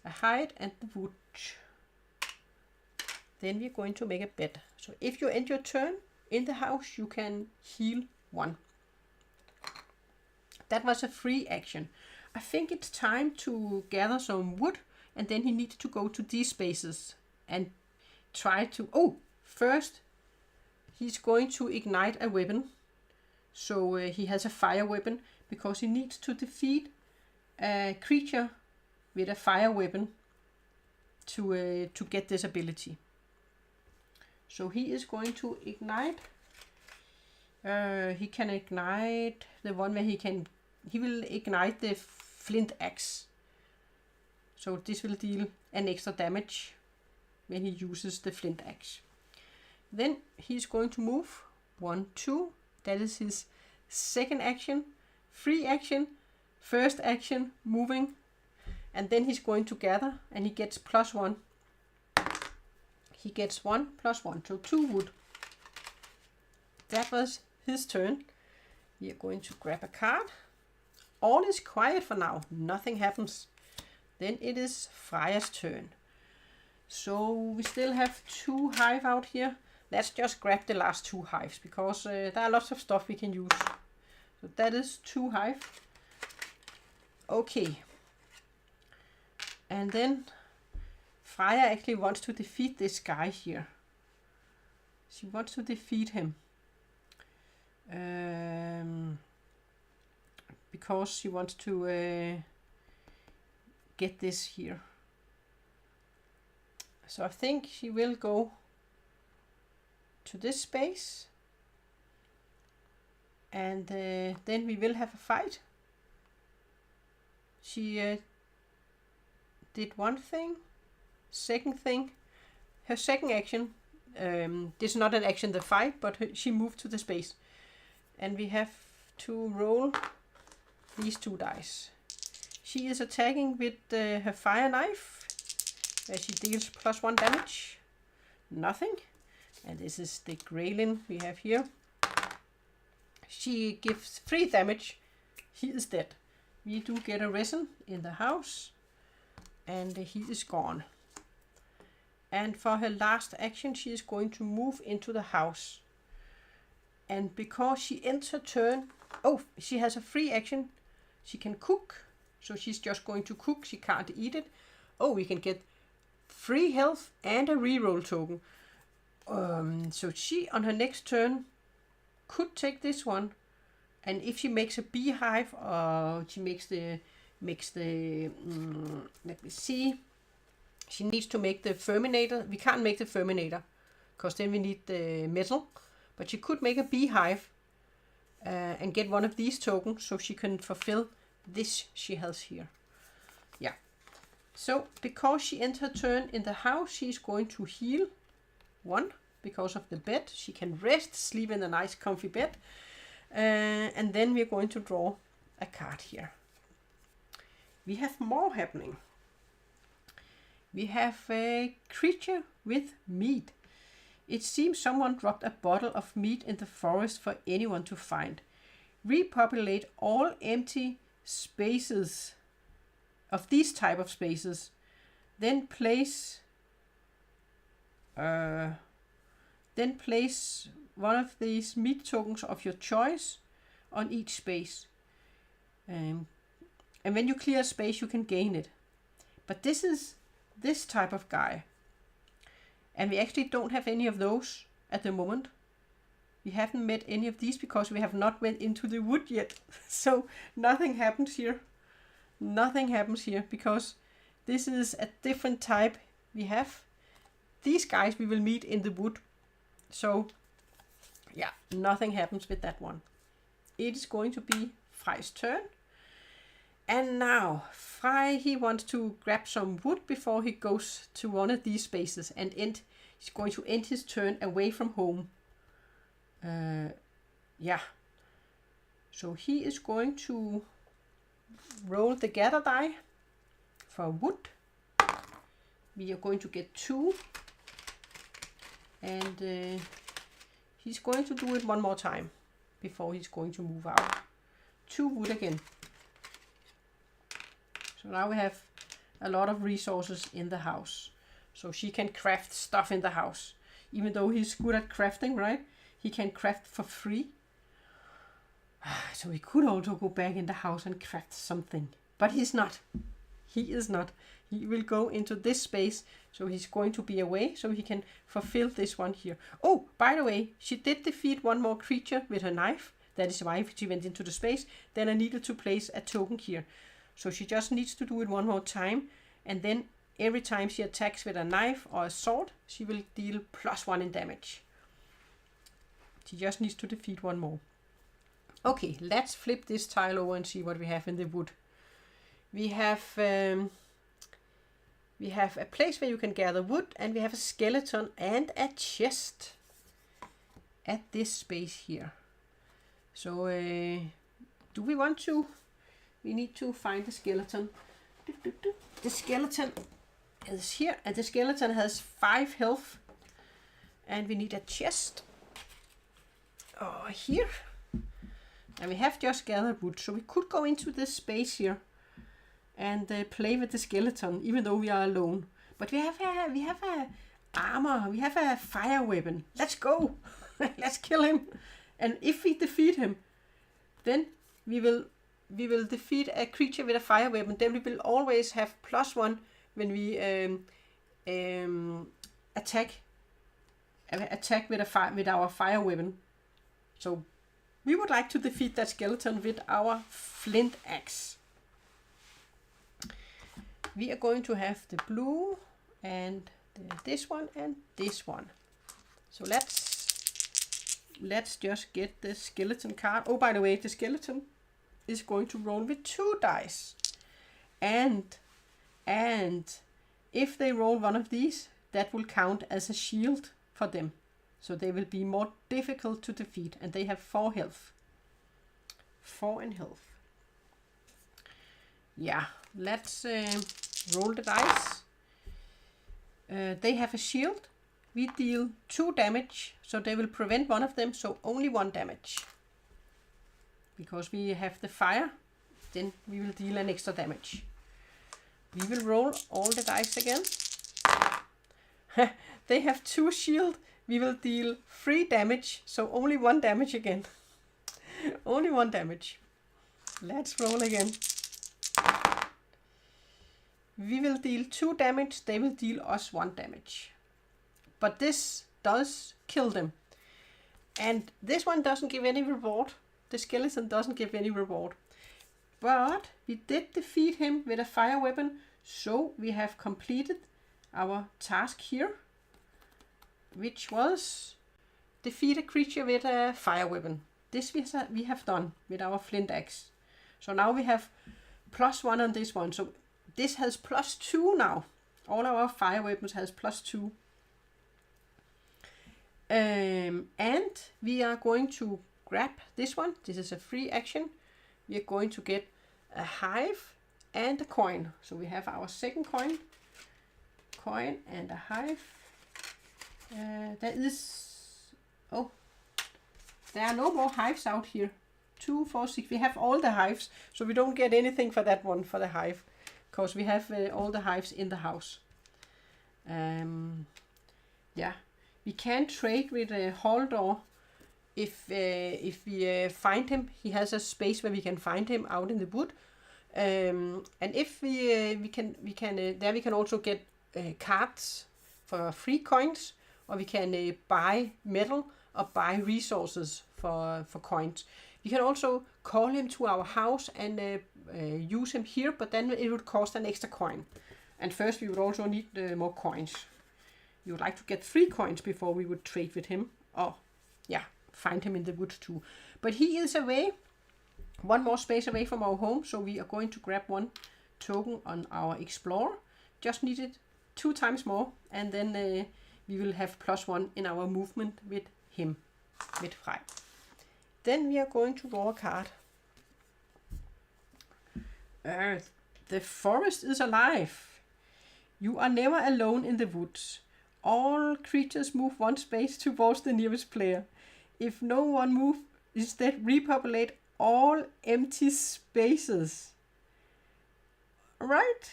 S1: hide and the wood. Then we're going to make a bed. So if you end your turn in the house, you can heal 1. That was a free action. I think it's time to gather some wood, and then he needs to go to these spaces and try to, first he's going to ignite a weapon. So he has a fire weapon, because he needs to defeat a creature with a fire weapon. to get this ability. So he is going to ignite. He can ignite the one where he will ignite the flint axe. So this will deal an extra damage when he uses the flint axe. Then he's going to move 1, 2. That is his second action. Free action, first action, moving. And then he's going to gather and he gets +1. He gets 1 + 1, so 2 wood. That was his turn. We are going to grab a card. All is quiet for now. Nothing happens. Then it is Freja's turn. So we still have 2 hive out here. Let's just grab the last 2 hives because there are lots of stuff we can use. So that is 2 hive. Okay. And then Freja actually wants to defeat this guy here. She wants to defeat him. Because she wants to get this here. So I think she will go to this space. And then we will have a fight. She did one thing. Second thing, her second action, this is not an action, the fight, but she moved to the space. And we have to roll these 2 dice. She is attacking with her fire knife, where she deals +1 damage. Nothing. And this is the Graylin we have here. She gives 3 damage. He is dead. We do get a resin in the house. And he is gone. And for her last action, she is going to move into the house. And because she ends her turn, she has a free action. She can cook. So she's just going to cook. She can't eat it. We can get free health and a reroll token. So she, on her next turn, could take this one. And if she makes a beehive, she makes the, let me see. She needs to make the Ferminator. We can't make the Ferminator, because then we need the metal. But she could make a beehive and get one of these tokens, so she can fulfill this she has here. Yeah. So, because she ends her turn in the house, she's going to heal 1 because of the bed. She can rest, sleep in a nice comfy bed. And then we're going to draw a card here. We have more happening. We have a creature with meat. It seems someone dropped a bottle of meat in the forest for anyone to find. Repopulate all empty spaces of these type of spaces. Then place one of these meat tokens of your choice on each space. And when you clear a space, you can gain it. But this is this type of guy. And we actually don't have any of those at the moment. We haven't met any of these because we have not went into the wood yet. So nothing happens here. Nothing happens here because this is a different type we have. These guys we will meet in the wood. So yeah, nothing happens with that one. It is going to be Freja's turn. And now, Frej, he wants to grab some wood before he goes to one of these spaces and he's going to end his turn away from home. Yeah. So he is going to roll the gather die for wood. We are going to get 2. And he's going to do it one more time before he's going to move out. 2 wood again. So now we have a lot of resources in the house. So she can craft stuff in the house. Even though he's good at crafting, right? He can craft for free. So he could also go back in the house and craft something. But he's not. He is not. He will go into this space. So he's going to be away. So he can fulfill this one here. Oh, by the way, she did defeat one more creature with her knife. That is why she went into the space. Then I needed to place a token here. So she just needs to do it one more time. And then every time she attacks with a knife or a sword, she will deal +1 in damage. She just needs to defeat one more. Okay, let's flip this tile over and see what we have in the wood. We have a place where you can gather wood, and we have a skeleton and a chest at this space here. So do we want to? We need to find the skeleton. The skeleton is here, and the skeleton has 5 health, and we need a chest here, and we have just gathered wood, so we could go into this space here and play with the skeleton, even though we are alone. But we have a armor, we have a fire weapon. Let's go. Let's kill him, and if we defeat him, then we will defeat a creature with a fire weapon. Then we will always have +1 when we attack with our fire weapon. So we would like to defeat that skeleton with our flint axe. We are going to have the blue and this one and this one. So let's just get the skeleton card. Oh, by the way, the skeleton is going to roll with 2 dice. And if they roll one of these, that will count as a shield for them. So they will be more difficult to defeat, and they have 4 health. 4 in health. Yeah, let's roll the dice. They have a shield. We deal 2 damage, so they will prevent one of them, so only 1 damage. Because we have the fire, then we will deal an extra damage. We will roll all the dice again. They have 2 shield. We will deal 3 damage, so only 1 damage again. Only 1 damage. Let's roll again. We will deal 2 damage. They will deal us 1 damage. But this does kill them. And this one doesn't give any reward. The skeleton doesn't give any reward. But we did defeat him with a fire weapon. So we have completed our task here, which was defeat a creature with a fire weapon. This we have done with our flint axe. So now we have +1 on this one. So this has +2 now. All our fire weapons has +2. And we are going to grab this one. This is a free action. We are going to get a hive and a coin. So we have our second coin and a hive. There are no more hives out here. 2, 4, 6. We have all the hives, so we don't get anything for that one, for the hive, because we have all the hives in the house. Yeah, we can trade with Haldor if we find him. He has a space where we can find him out in the wood. And if we can also get cards for free coins, or we can buy metal or buy resources for coins. We can also call him to our house and use him here, but then it would cost an extra coin. And first we would also need more coins. We would like to get 3 coins before we would trade with him, or find him in the woods too. But he is away, 1 more space away from our home, so we are going to grab 1 token on our explorer. Just needed 2 times more, and then we will have +1 in our movement with him, with Frej. Then we are going to draw a card. The forest is alive. You are never alone in the woods. All creatures move 1 space towards the nearest player. If no one moves, instead repopulate all empty spaces. Right?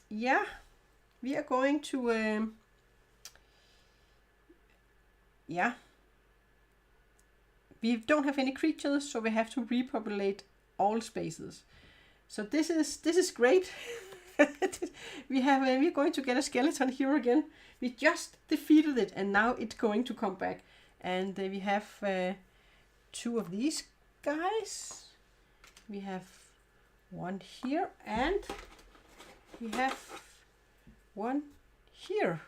S1: Yeah. We are going to... We don't have any creatures, so we have to repopulate all spaces. So this is great. We're going to get a skeleton here again. We just defeated it, and now it's going to come back. And we have 2 of these guys. We have 1 here, and we have one here.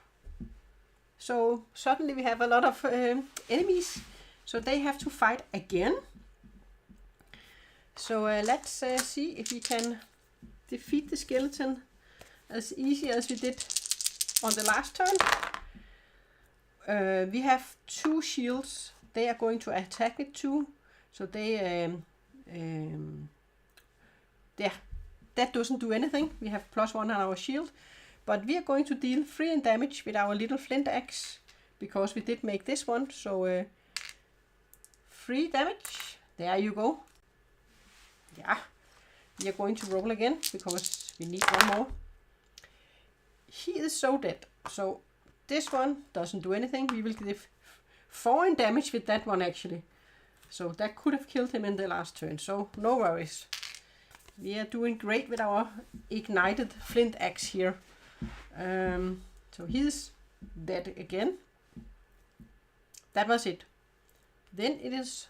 S1: So suddenly we have a lot of enemies, so they have to fight again. So let's see if we can defeat the skeleton as easy as we did on the last turn. We have 2 shields. They are going to attack with 2, so they that doesn't do anything. We have +1 on our shield, but we are going to deal 3 in damage with our little flint axe because we did make this one. So 3 damage. There you go. Yeah, we are going to roll again because we need one more. He is so dead. So this one doesn't do anything. We will give 4 in damage with that one actually. So that could have killed him in the last turn. So no worries. We are doing great with our ignited flint axe here. So he's dead again. That was it. Then it is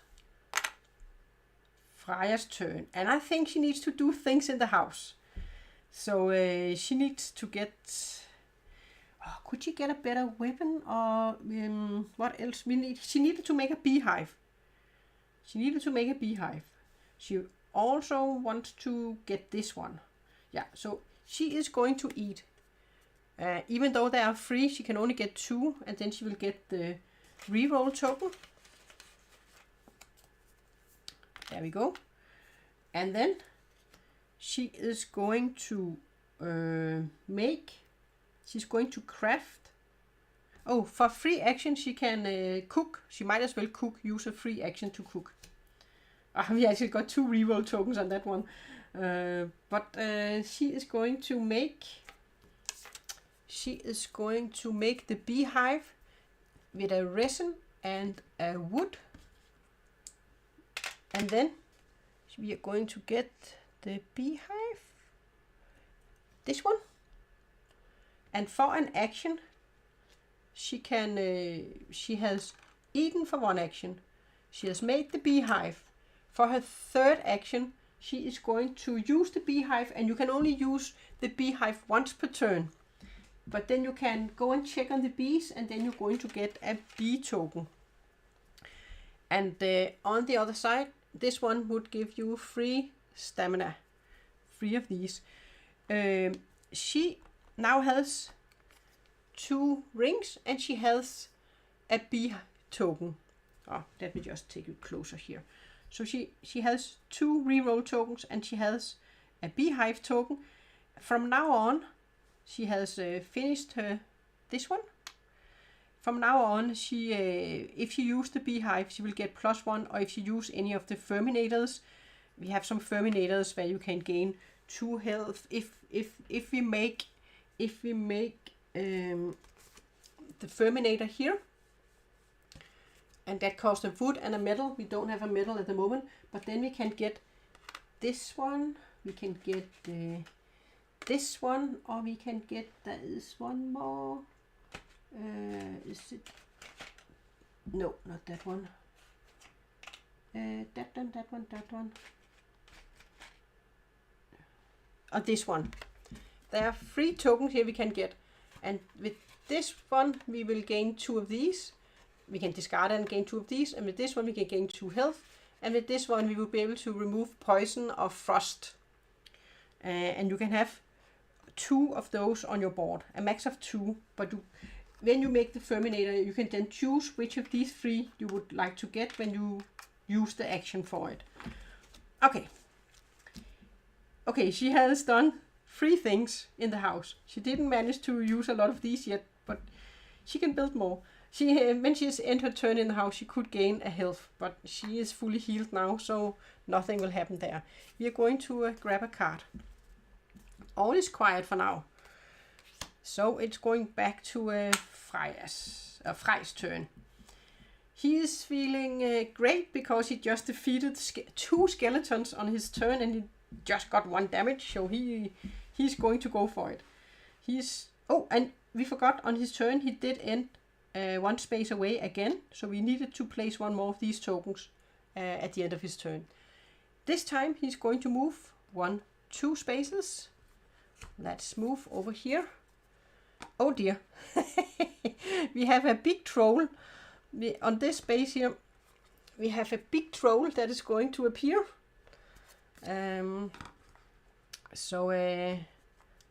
S1: Freja's turn. And I think she needs to do things in the house. So she needs to get... Oh, could she get a better weapon? Or what else? She needed to make a beehive. She also wants to get this one. Yeah, so she is going to eat. Even though they are free, she can only get 2, and then she will get the reroll token. There we go. And then she is going to she's going to craft. Oh, for free action she can cook. She might as well cook, use a free action to cook. We actually got 2 reroll tokens on that one. But she is going to make the beehive with a resin and a wood. And then we are going to get the beehive. This one. And for an action, she has eaten for 1 action. She has made the beehive. For her 3rd action, she is going to use the beehive, and you can only use the beehive once per turn. But then you can go and check on the bees, and then you're going to get a bee token. And on the other side, this one would give you 3 stamina. 3 of these. She now has 2 rings, and she has a bee token. Oh, let me just take it closer here. So she has 2 reroll tokens, and she has a beehive token. From now on, she has finished this one. From now on, if you use the beehive, she will get +1, or if you use any of the Ferminators, we have some Ferminators where you can gain 2 health. If we make the Ferminator here, and that costs a wood and a metal. We don't have a metal at the moment, but then we can get this one. We can get this one, or we can get, there is one more. Is it? No, not that one. That one. Or this one. There are 3 tokens here we can get, and with this one we will gain 2 of these. We can discard it and gain 2 of these, and with this one we can gain 2 health, and with this one we will be able to remove poison or frost. And you can have 2 of those on your board, a max of 2, but when you make the Ferminator, you can then choose which of these 3 you would like to get when you use the action for it. Okay, she has done 3 things in the house. She didn't manage to use a lot of these yet, but she can build more. When she's entered her turn in the house, she could gain a health, but she is fully healed now, so nothing will happen there. We are going to grab a card. All is quiet for now. So it's going back to Frej's turn. He is feeling great because he just defeated 2 skeletons on his turn, and he just got 1 damage, so he's going to go for it. Oh, and we forgot on his turn he did end 1 space away again, so we needed to place 1 more of these tokens at the end of his turn. This time he's going to move 2 spaces. Let's move over here. Oh dear. We have a big troll. On this space here, we have a big troll that is going to appear. So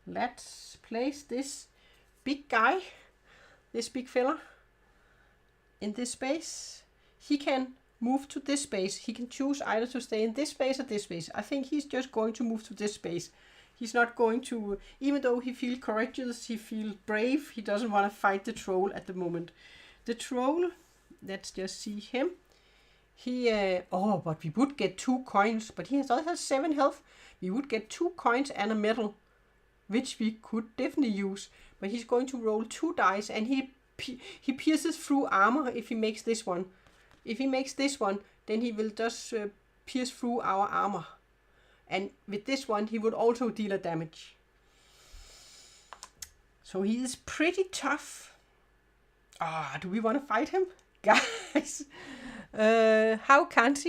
S1: let's place this big guy, this big fella, in this space. He can move to this space. He can choose either to stay in this space or this space. I think he's just going to move to this space. He's not going to, even though he feels courageous, he feels brave, he doesn't want to fight the troll at the moment. The troll, let's just see him. He, oh, but we would get 2 coins, but he also has 7 health. We would get 2 coins and a medal, which we could definitely use. But he's going to roll 2 dice, and he pierces through armor if he makes this one. If he makes this one, then he will just pierce through our armor. And with this one, he would also deal a damage. So he is pretty tough. Do we want to fight him? Guys, how can't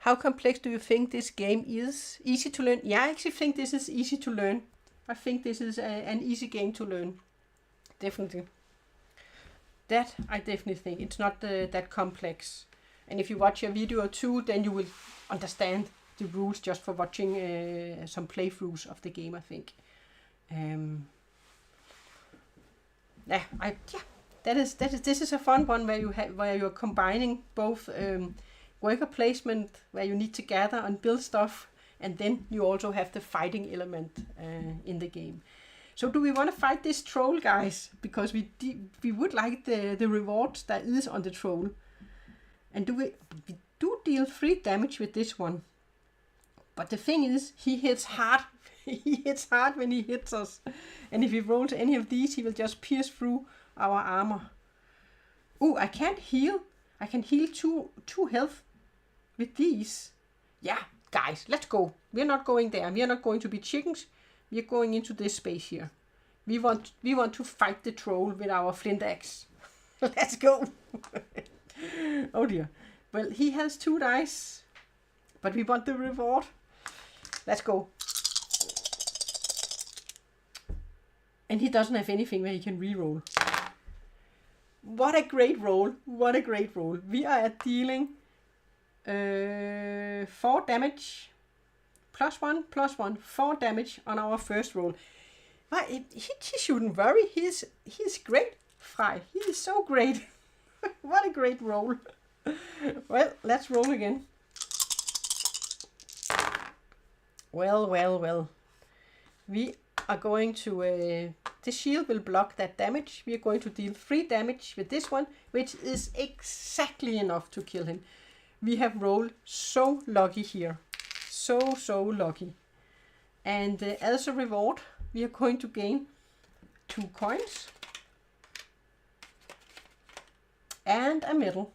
S1: how complex do you think this game is? Easy to learn? Yeah, I actually think this is easy to learn. I think this is an easy game to learn. Definitely. That I definitely think. It's not that complex. And if you watch a video or 2, then you will understand the rules just for watching some playthroughs of the game, I think. This is a fun one where you're combining both worker placement, where you need to gather and build stuff, and then you also have the fighting element in the game. So do we want to fight this troll, guys? Because we would like the rewards that is on the troll. And we do deal 3 damage with this one. But the thing is, he hits hard. He hits hard when he hits us. And if he rolls any of these, he will just pierce through our armor. Oh, I can't heal. I can heal 2 health with these. Yeah, guys, let's go. We're not going there. We are not going to be chickens. We are going into this space here. We want to fight the troll with our flint axe. Let's go. Oh dear. Well, he has 2 dice, but we want the reward. Let's go. And he doesn't have anything where he can reroll. What a great roll. What a great roll. We are at dealing 4 damage. +1, 4 damage on our first roll. But he shouldn't worry. He's great, Frej. He is so great. What a great roll. Well, let's roll again. Well. We are going to... the shield will block that damage. We are going to deal 3 damage with this one, which is exactly enough to kill him. We have rolled so lucky here. So lucky. And as a reward, we are going to gain 2 coins. And a medal.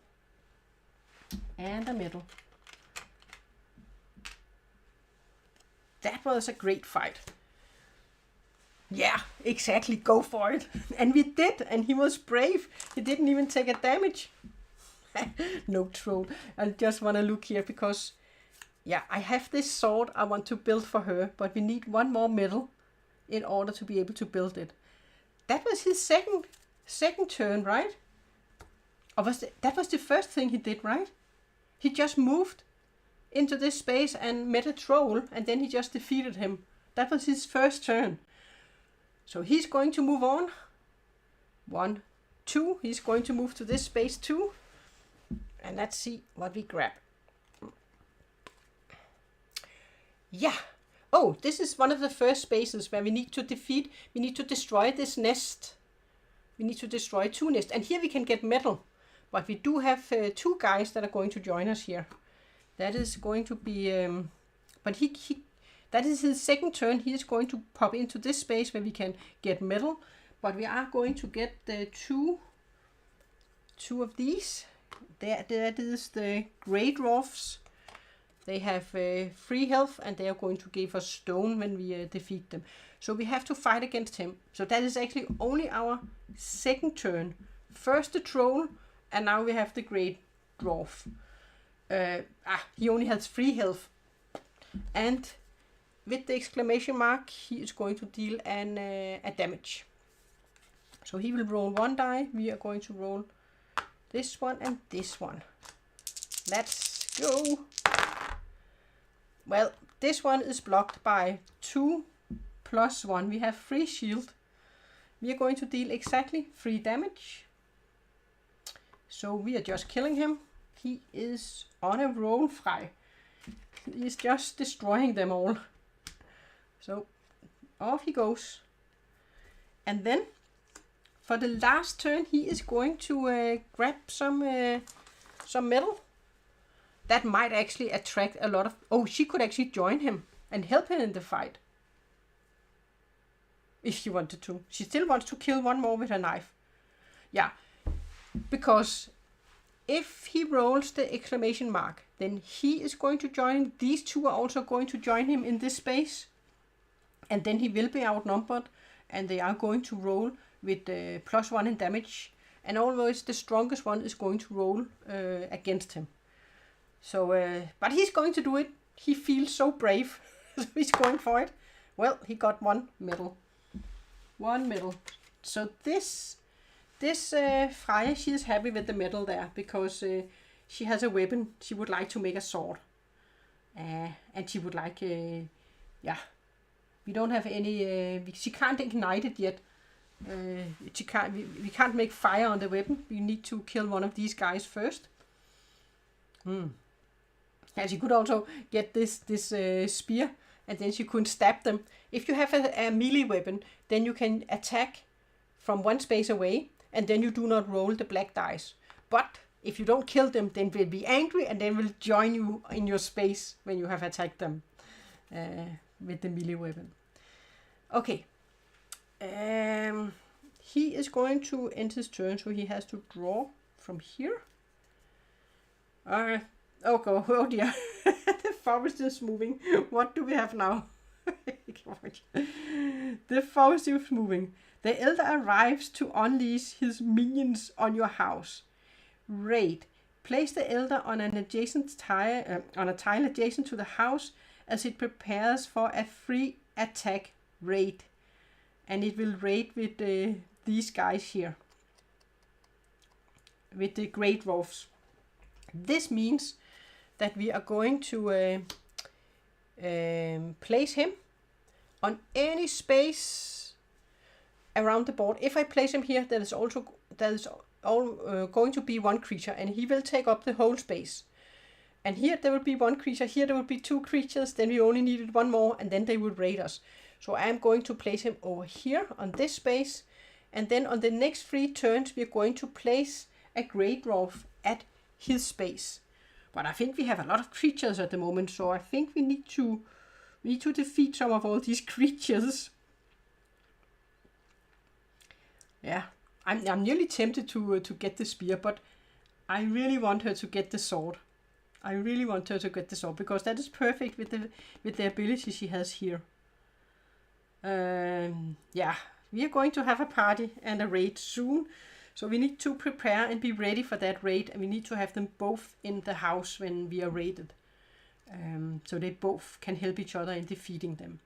S1: That was a great fight. Yeah, exactly. Go for it. And we did. And he was brave. He didn't even take a damage. No troll. I just want to look here because, yeah, I have this sword I want to build for her. But we need 1 more medal in order to be able to build it. That was his second turn, right? Or that was the first thing he did, right? He just moved into this space and met a troll, and then he just defeated him. That was his first turn. So he's going to move on. 1, 2. He's going to move to this space too. And let's see what we grab. Yeah. Oh, this is one of the first spaces where we need to destroy this nest. We need to destroy 2 nests. And here we can get metal. But we do have 2 guys that are going to join us here. That is going to be... but that is his second turn. He is going to pop into this space where we can get metal. But we are going to get the 2 of these. That is the Grey Dwarfs. They have 3 health and they are going to give us stone when we defeat them. So we have to fight against him. So that is actually only our second turn. First the troll, and now we have the Grey Dwarf. He only has 3 health. And with the exclamation mark, he is going to deal a damage. So he will roll 1 die. We are going to roll this one and this one. Let's go. Well, this one is blocked by 2 plus 1. We have 3 shield. We are going to deal exactly 3 damage. So we are just killing him. He is on a roll, Frej. He is just destroying them all. So off he goes. And then for the last turn, he is going to grab some metal. That might actually attract a lot of... Oh, she could actually join him and help him in the fight. If she wanted to. She still wants to kill one more with her knife. Yeah. Because if he rolls the exclamation mark, then he is going to join. These two are also going to join him in this space. And then he will be outnumbered. And they are going to roll with +1 in damage. And always the strongest one is going to roll against him. So, but he's going to do it. He feels so brave. So he's going for it. Well, he got 1 medal. 1 medal. So this Freja, she is happy with the medal there. Because she has a weapon. She would like to make a sword. And she would like, yeah. We don't have any, she can't ignite it yet. We can't make fire on the weapon. We need to kill one of these guys first. And she could also get this spear, and then she could stab them. If you have a melee weapon, then you can attack from 1 space away, and then you do not roll the black dice. But if you don't kill them, then they'll be angry, and they will join you in your space when you have attacked them with the melee weapon. Okay. He is going to end his turn, so he has to draw from here. Oh dear. The forest is moving. What do we have now? The forest is moving. The elder arrives to unleash his minions on your house. Raid. Place the elder on an adjacent tile, on a tile adjacent to the house as it prepares for a free attack raid. And it will raid with these guys here. With the great dwarfs. This means that we are going to place him on any space around the board. If I place him here, there is going to be 1 creature, and he will take up the whole space. And here there will be 1 creature, here there will be 2 creatures, then we only needed 1 more, and then they would raid us. So I am going to place him over here on this space, and then on the next 3 turns we are going to place a great dwarf at his space. But I think we have a lot of creatures at the moment, so I think we need to defeat some of all these creatures. Yeah, I'm nearly tempted to get the spear, but I really want her to get the sword. I really want her to get the sword, because that is perfect with the ability she has here. Yeah, we are going to have a party and a raid soon. So we need to prepare and be ready for that raid, and we need to have them both in the house when we are raided. So they both can help each other in defeating them.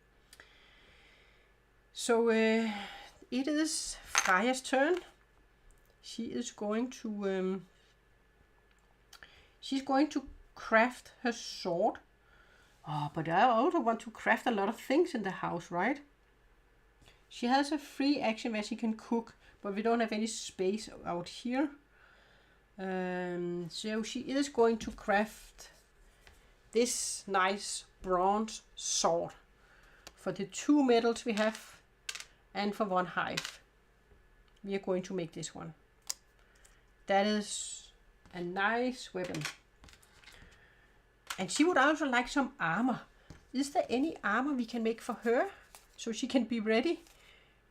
S1: So it is Freja's turn. She is going to she's going to craft her sword. Oh, but I also want to craft a lot of things in the house, right? She has a free action where she can cook. But we don't have any space out here. So she is going to craft this nice bronze sword. For the 2 metals we have. And for 1 hive. We are going to make this one. That is a nice weapon. And she would also like some armor. Is there any armor we can make for her? So she can be ready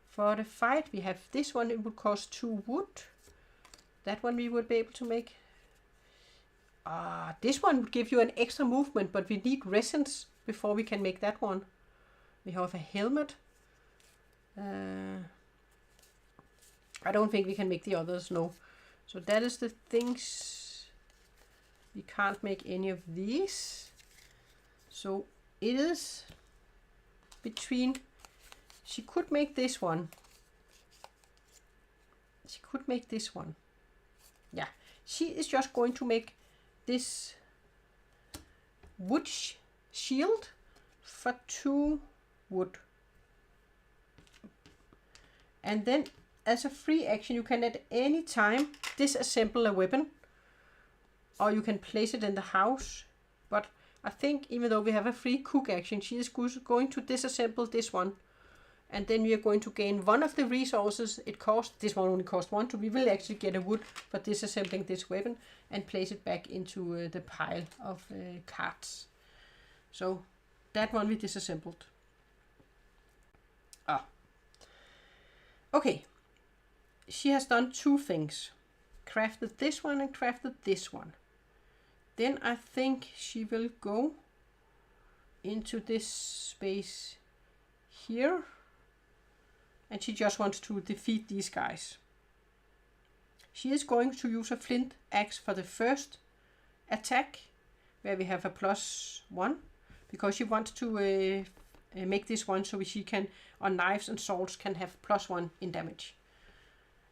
S1: for the fight. We have this one, it would cost 2 wood. That one we would be able to make. This one would give you an extra movement, but we need resins before we can make that one. We have a helmet. I don't think we can make the others, no. So that is the things. We can't make any of these. So it is between... She could make this one. she could make this one. Yeah, she is just going to make this wood shield for 2 wood. And then as a free action, you can at any time disassemble a weapon, or you can place it in the house. But I think even though we have a free cook action, she is going to disassemble this one. And then we are going to gain one of the resources it cost. This one only cost 1, so we will actually get a wood for disassembling this weapon and place it back into the pile of cards. So that one we disassembled. Okay, she has done 2 things. Crafted this one and crafted this one. Then I think she will go into this space here. And she just wants to defeat these guys. She is going to use a flint axe for the first attack, where we have a +1, because she wants to make this one so she can, on knives and swords, can have +1 in damage.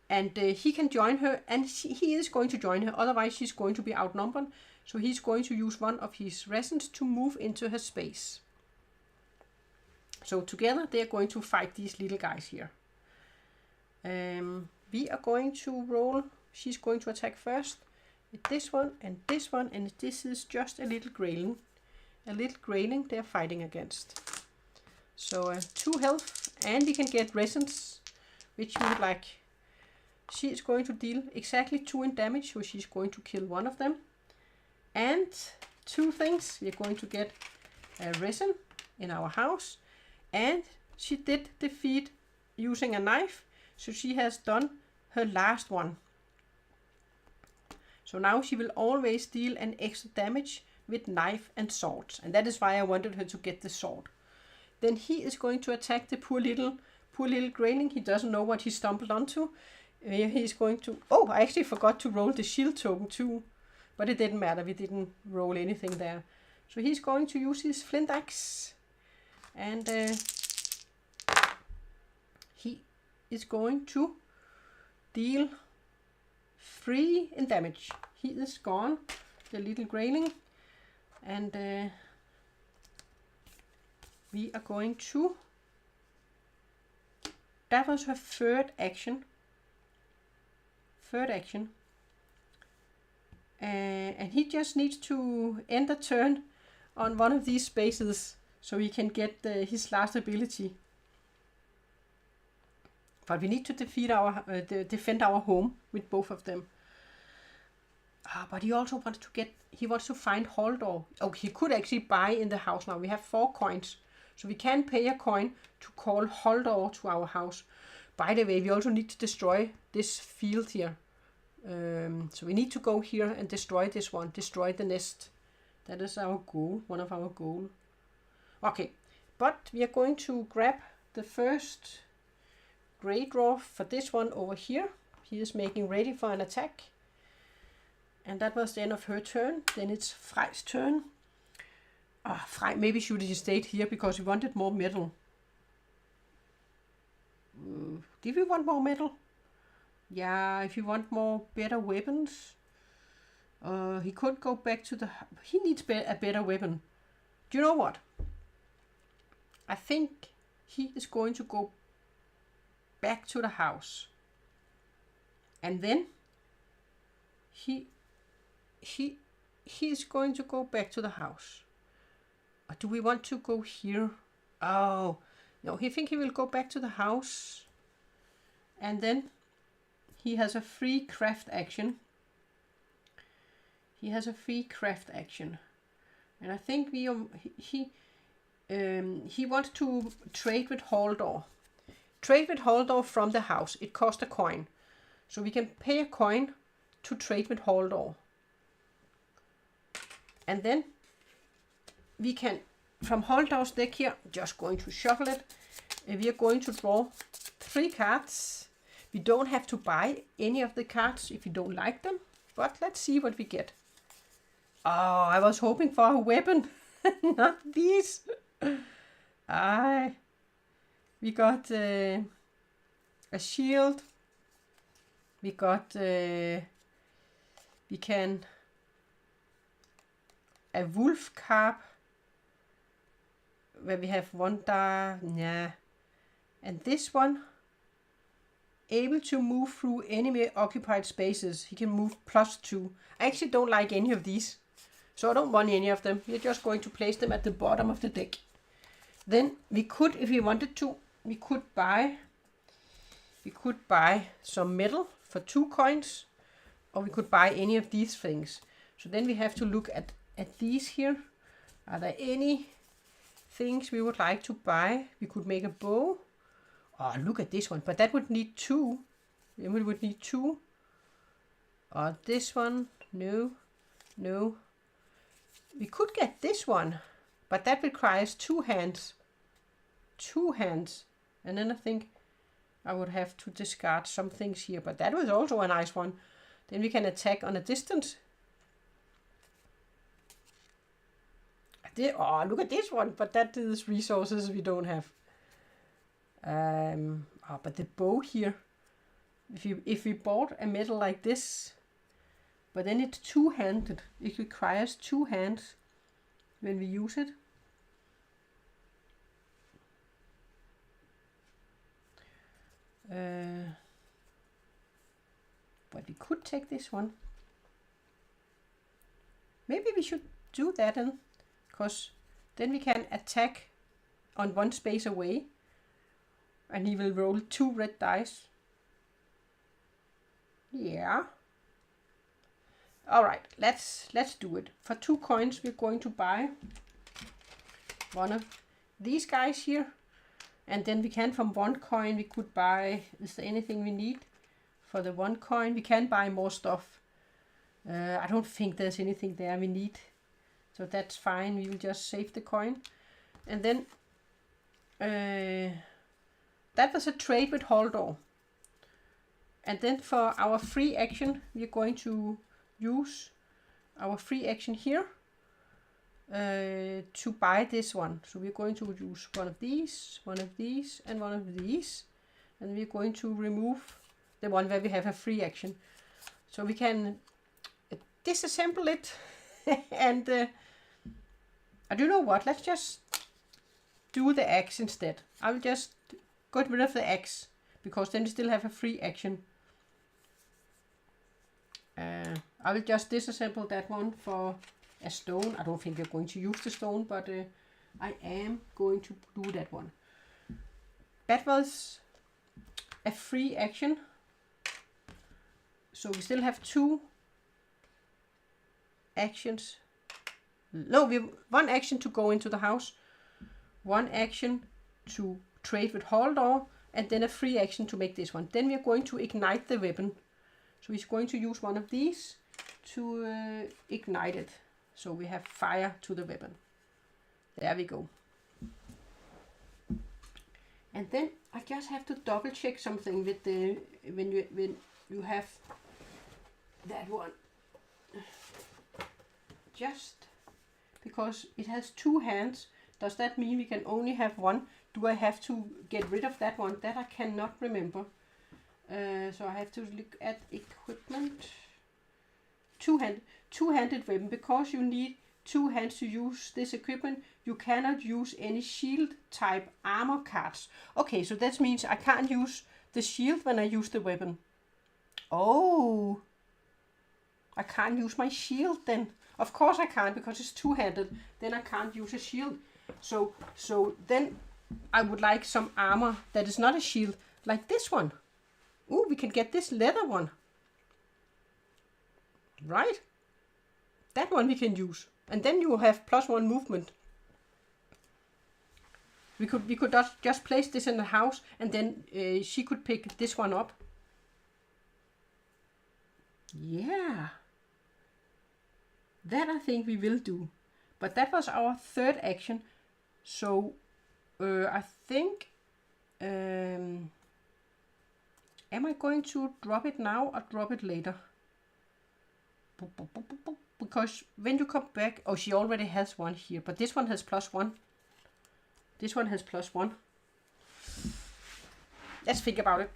S1: And he can join her, and he is going to join her, otherwise she's going to be outnumbered. So he's going to use one of his resins to move into her space. So together they are going to fight these little guys here. We are going to roll. She's going to attack first with this one, and this is just a little grayling. A little grayling they're fighting against. So 2 health, and we can get resins, which means like she is going to deal exactly 2 in damage, so she's going to kill one of them. And 2 things, we're going to get a resin in our house. And she did defeat using a knife, so she has done her last one. So now she will always deal an extra damage with knife and swords, and that is why I wanted her to get the sword. Then he is going to attack the poor little grayling. He doesn't know what he stumbled onto. He's going to... Oh, I actually forgot to roll the shield token too, but it didn't matter. We didn't roll anything there. So he's going to use his flint axe. And he is going to deal 3 in damage. He is gone, the little grayling. And we are going to... That was her third action. And he just needs to end a turn on one of these spaces, so he can get his last ability. But we need to defend our home with both of them. But he also wants to wants to find Haldor. Oh, he could actually buy in the house now. We have 4 coins, so we can pay a coin to call Haldor to our house. By the way, we also need to destroy this field here. So we need to go here and destroy this one, destroy the nest. That is our goal, one of our goals. Okay, but we are going to grab the first grey dwarf for this one over here. He is making ready for an attack. And that was the end of her turn. Then it's Frej's turn. Frej maybe should have stayed here because we wanted more metal. Did we want more metal? Yeah, if you want more better weapons. He could go back to the... He needs a better weapon. Do you know what? I think he is going to go back to the house. And then he is going to go back to the house. Or do we want to go here? Oh, no, he think he will go back to the house. And then he has a free craft action. And I think he wants to trade with Haldor. Trade with Haldor from the house. It costs a coin. So we can pay a coin to trade with Haldor. And then we can, from Haldor's deck here, just going to shuffle it. We are going to draw 3 cards. We don't have to buy any of the cards if you don't like them. But let's see what we get. Oh, I was hoping for a weapon. Not these. We got a shield. We got, we can, a wolf carp, where we have one yeah. And this one, able to move through enemy occupied spaces. He can move +2. I actually don't like any of these, so I don't want any of them. We're just going to place them at the bottom of the deck. Then we could, if we wanted to, we could buy some metal for 2 coins, or we could buy any of these things. So then we have to look at these here. Are there any things we would like to buy? We could make a bow. Oh, look at this one, but that would need 2. We would need 2. This one, no. We could get this one, but that requires 2 hands. 2 hands. And then I think I would have to discard some things here, but that was also a nice one. Then we can attack on a distance. Oh, look at this one, but that is resources we don't have. But the bow here, if we bought a metal like this, but then it's 2-handed, it requires 2 hands when we use it. But we could take this one. Maybe we should do that, because then we can attack on 1 space away, and he will roll 2 red dice. Yeah. All right, let's do it. For 2 coins, we're going to buy one of these guys here, and then we can, from 1 coin, we could buy. Is there anything we need for the 1 coin? We can buy more stuff. I don't think there's anything there we need, so that's fine. We will just save the coin, and then that was a trade with Haldor. And then for our free action, we're going to use our free action here to buy this one. So we're going to use one of these, and one of these. And we're going to remove the one where we have a free action. So we can disassemble it. And I don't know what, let's just do the axe instead. I will just get rid of the axe, because then we still have a free action. I will just disassemble that one for a stone. I don't think we're going to use the stone, but I am going to do that one. That was a free action. So we still have 2 actions. No, we have 1 action to go into the house, 1 action to trade with Haldor, and then a free action to make this one. Then we are going to ignite the weapon. So he's going to use one of these to ignite it. So we have fire to the weapon. There we go. And then I just have to double check something with the when you have that one. Just because it has 2 hands, does that mean we can only have 1? Do I have to get rid of that one? That I cannot remember. So I have to look at equipment. 2-handed weapon. Because you need 2 hands to use this equipment, you cannot use any shield type armor cards. Okay, so that means I can't use the shield when I use the weapon. Oh, I can't use my shield then. Of course I can't, because it's 2-handed. Then I can't use a shield. So then I would like some armor that is not a shield, like this one. Ooh, we can get this leather one. Right? That one we can use. And then you will have +1 movement. We could just place this in the house, and then she could pick this one up. Yeah. That I think we will do. But that was our 3rd action. So I think... am I going to drop it now or drop it later? Because when you come back... Oh, she already has one here. But this one has +1. This one has +1. Let's think about it.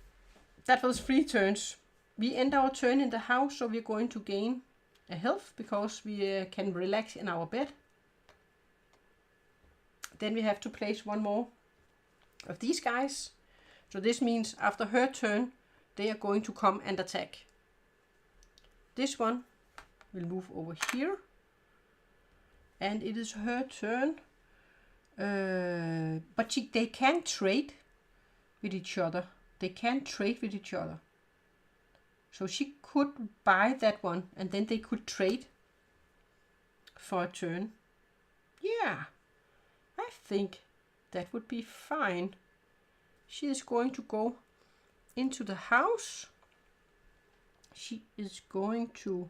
S1: That was 3 turns. We end our turn in the house, so we're going to gain a health because we can relax in our bed. Then we have to place one more of these guys. So this means after her turn, they are going to come and attack. This one will move over here. And it is her turn. But they can trade with each other. They can trade with each other. So she could buy that one and then they could trade for a turn. Yeah, I think that would be fine. She is going to go into the house. She is going to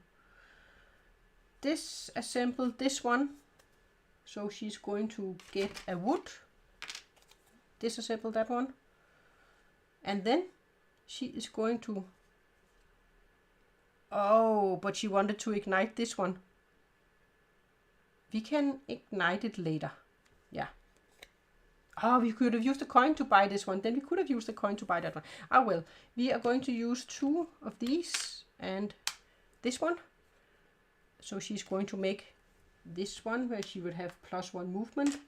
S1: disassemble this one. So she's going to get a wood. Disassemble that one. And then she is going to... Oh, but she wanted to ignite this one. We can ignite it later. Yeah. Oh, we could have used a coin to buy this one. Then we could have used a coin to buy that one. Ah, well. We are going to use 2 of these and this one. So she's going to make this one where she would have +1 movement.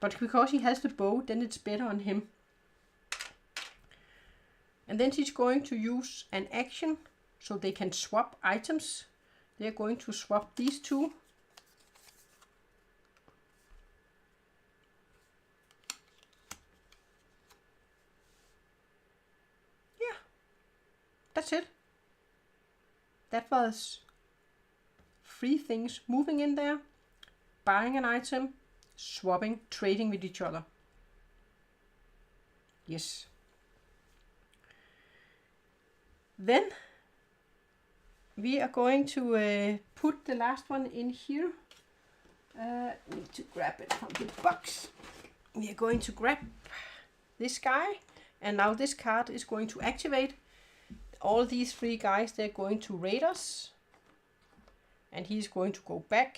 S1: But because he has the bow, then it's better on him. And then she's going to use an action so they can swap items. They're going to swap these 2. Yeah, that's it. That was 3 things: moving in there, buying an item, swapping, trading with each other. Yes. Then we are going to put the last one in here. Need to grab it from the box. We are going to grab this guy, and now this card is going to activate. All these 3 guys, they're going to raid us, and he's going to go back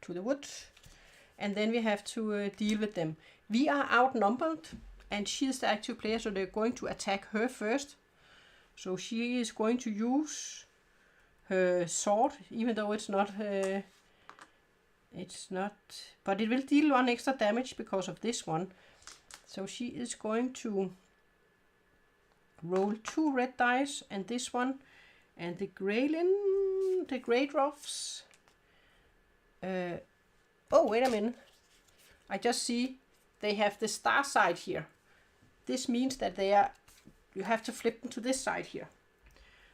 S1: to the wood, and then we have to deal with them. We are outnumbered, and she is the active player, so they're going to attack her first. So she is going to use her sword, even though it's not, but it will deal 1 extra damage because of this one. So she is going to roll 2 red dice and this one, and the grey roughs. Oh, wait a minute. I just see they have the star side here. This means that you have to flip them to this side here.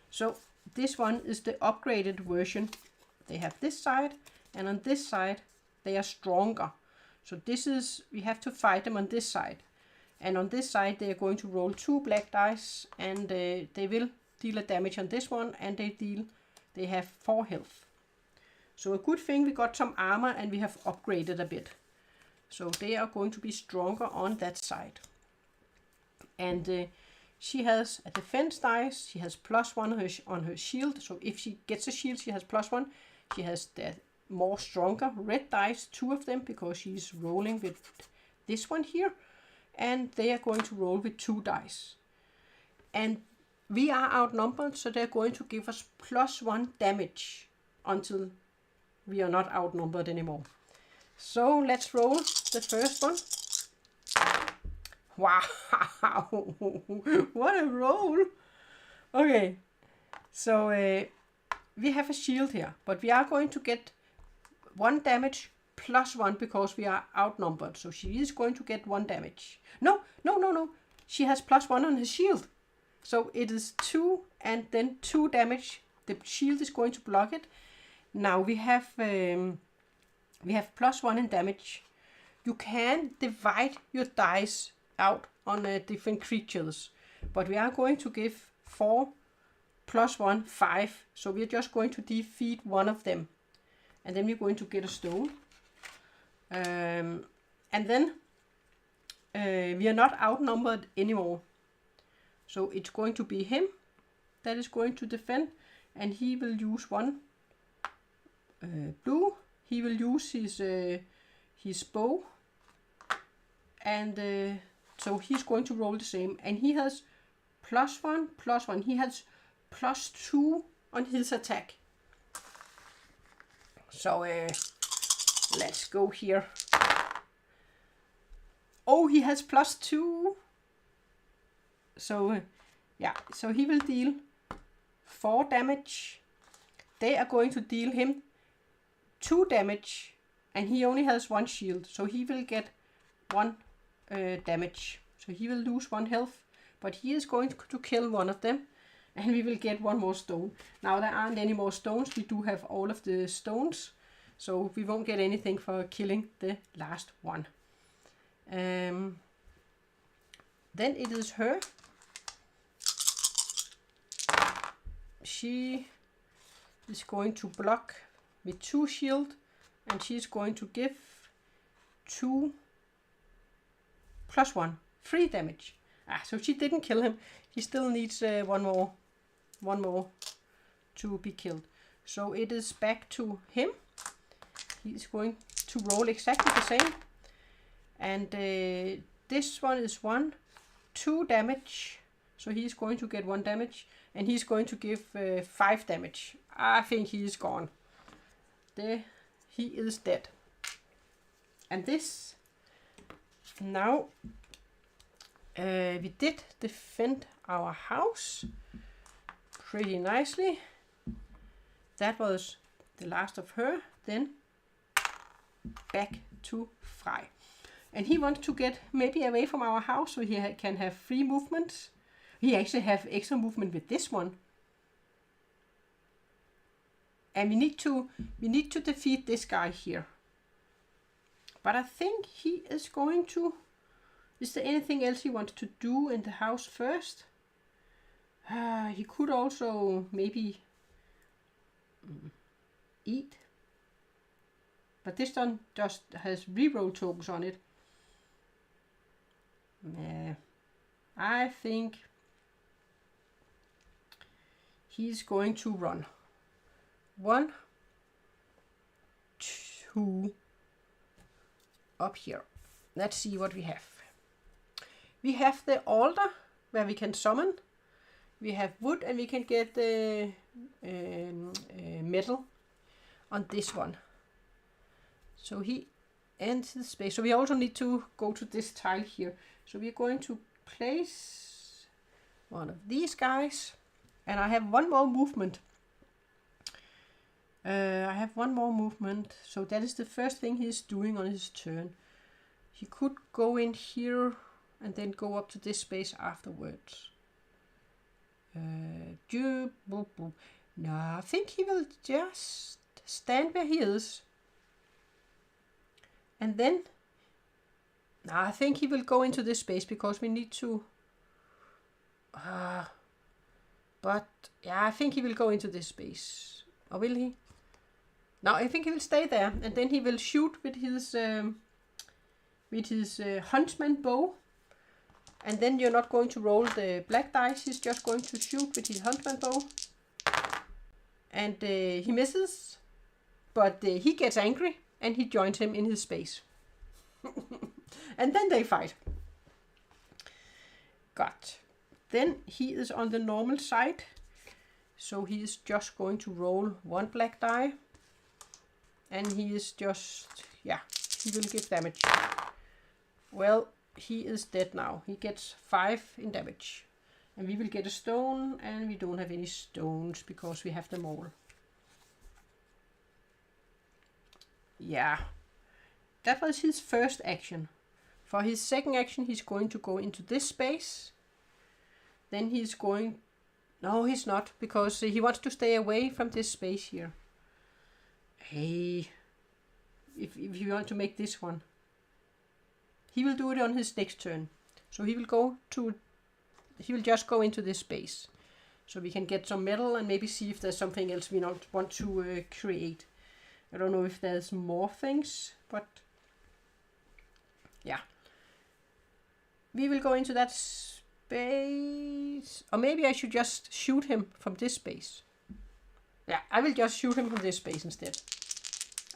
S1: So this one is the upgraded version. They have this side, and on this side they are stronger. So we have to fight them on this side. And on this side they are going to roll 2 black dice, and they will deal a damage on this one, and they have 4 health. So a good thing we got some armor and we have upgraded a bit. So they are going to be stronger on that side. And she has a defense dice. She has +1 on her shield. So if she gets a shield, she has +1. She has the more stronger red dice, 2 of them, because she's rolling with this one here. And they are going to roll with 2 dice. And we are outnumbered, so they're going to give us +1 damage until we are not outnumbered anymore. So let's roll the first one. Wow, what a roll. Okay, so we have a shield here, but we are going to get 1 damage +1 because we are outnumbered. So she is going to get 1 damage. No. She has +1 on her shield. So it is 2 and then 2 damage. The shield is going to block it. Now we have +1 in damage. You can divide your dice out on different creatures, but we are going to give 4 +1, 5. So we are just going to defeat 1 of them, and then we're going to get a stone. And then we are not outnumbered anymore. So it's going to be him that is going to defend, and he will use 1 blue. He will use his bow, and so he's going to roll the same, and he has +1, +1. He has +2 on his attack. So let's go here. Oh, he has +2. So yeah, so he will deal 4 damage. They are going to deal him 2 damage, and he only has 1 shield, so he will get 1 damage. So he will lose 1 health, but he is going to kill one of them, and we will get 1 more stone. Now there aren't any more stones. We do have all of the stones, so we won't get anything for killing the last one. Then it is her. She is going to block with 2 shield, and she's going to give 2 + 1, 3 damage. So she didn't kill him. He still needs one more to be killed. So it is back to him. He's going to roll exactly the same. And this one is 1, 2 damage. So he's going to get 1 damage. And he's going to give 5 damage. I think he is gone. He is dead. And this, now we did defend our house pretty nicely. That was the last of her. Then back to Frej. And he wants to get maybe away from our house so he can have free movement. He actually have extra movement with this one. And we need to defeat this guy here. But I think he is going to... Is there anything else he wants to do in the house first? He could also maybe eat. But this one just has reroll tokens on it. I think he's going to run. 1, 2, up here. Let's see what we have. We have the altar where we can summon. We have wood, and we can get the metal on this one. So he ends the space. So we also need to go to this tile here. So we're going to place one of these guys. And I have 1 more movement. So that is the first thing he's doing on his turn. He could go in here and then go up to this space afterwards. No, I think he will just stand where he is. And then, no, I think he will go into this space because we need to... but, yeah, I think he will go into this space. Or will he? No, I think he will stay there. And then he will shoot with his huntsman bow. And then you're not going to roll the black dice. He's just going to shoot with his huntsman bow. And he misses. But he gets angry. And he joins him in his space. And then they fight. Got. Then he is on the normal side. So he is just going to roll 1 black die. And he is just, yeah, he will give damage. Well, he is dead now. He gets 5 in damage. And we will get a stone, and we don't have any stones because we have them all. Yeah, that was his first action. For his second action, he's going to go into this space. Then he's going... No, he's not, because he wants to stay away from this space here. Hey, if you want to make this one. He will do it on his next turn. So he will just go into this space. So we can get some metal and maybe see if there's something else we don't want to create. I don't know if there's more things, but yeah. We will go into that space. Or maybe I should just shoot him from this space. Yeah, I will just shoot him from this space instead.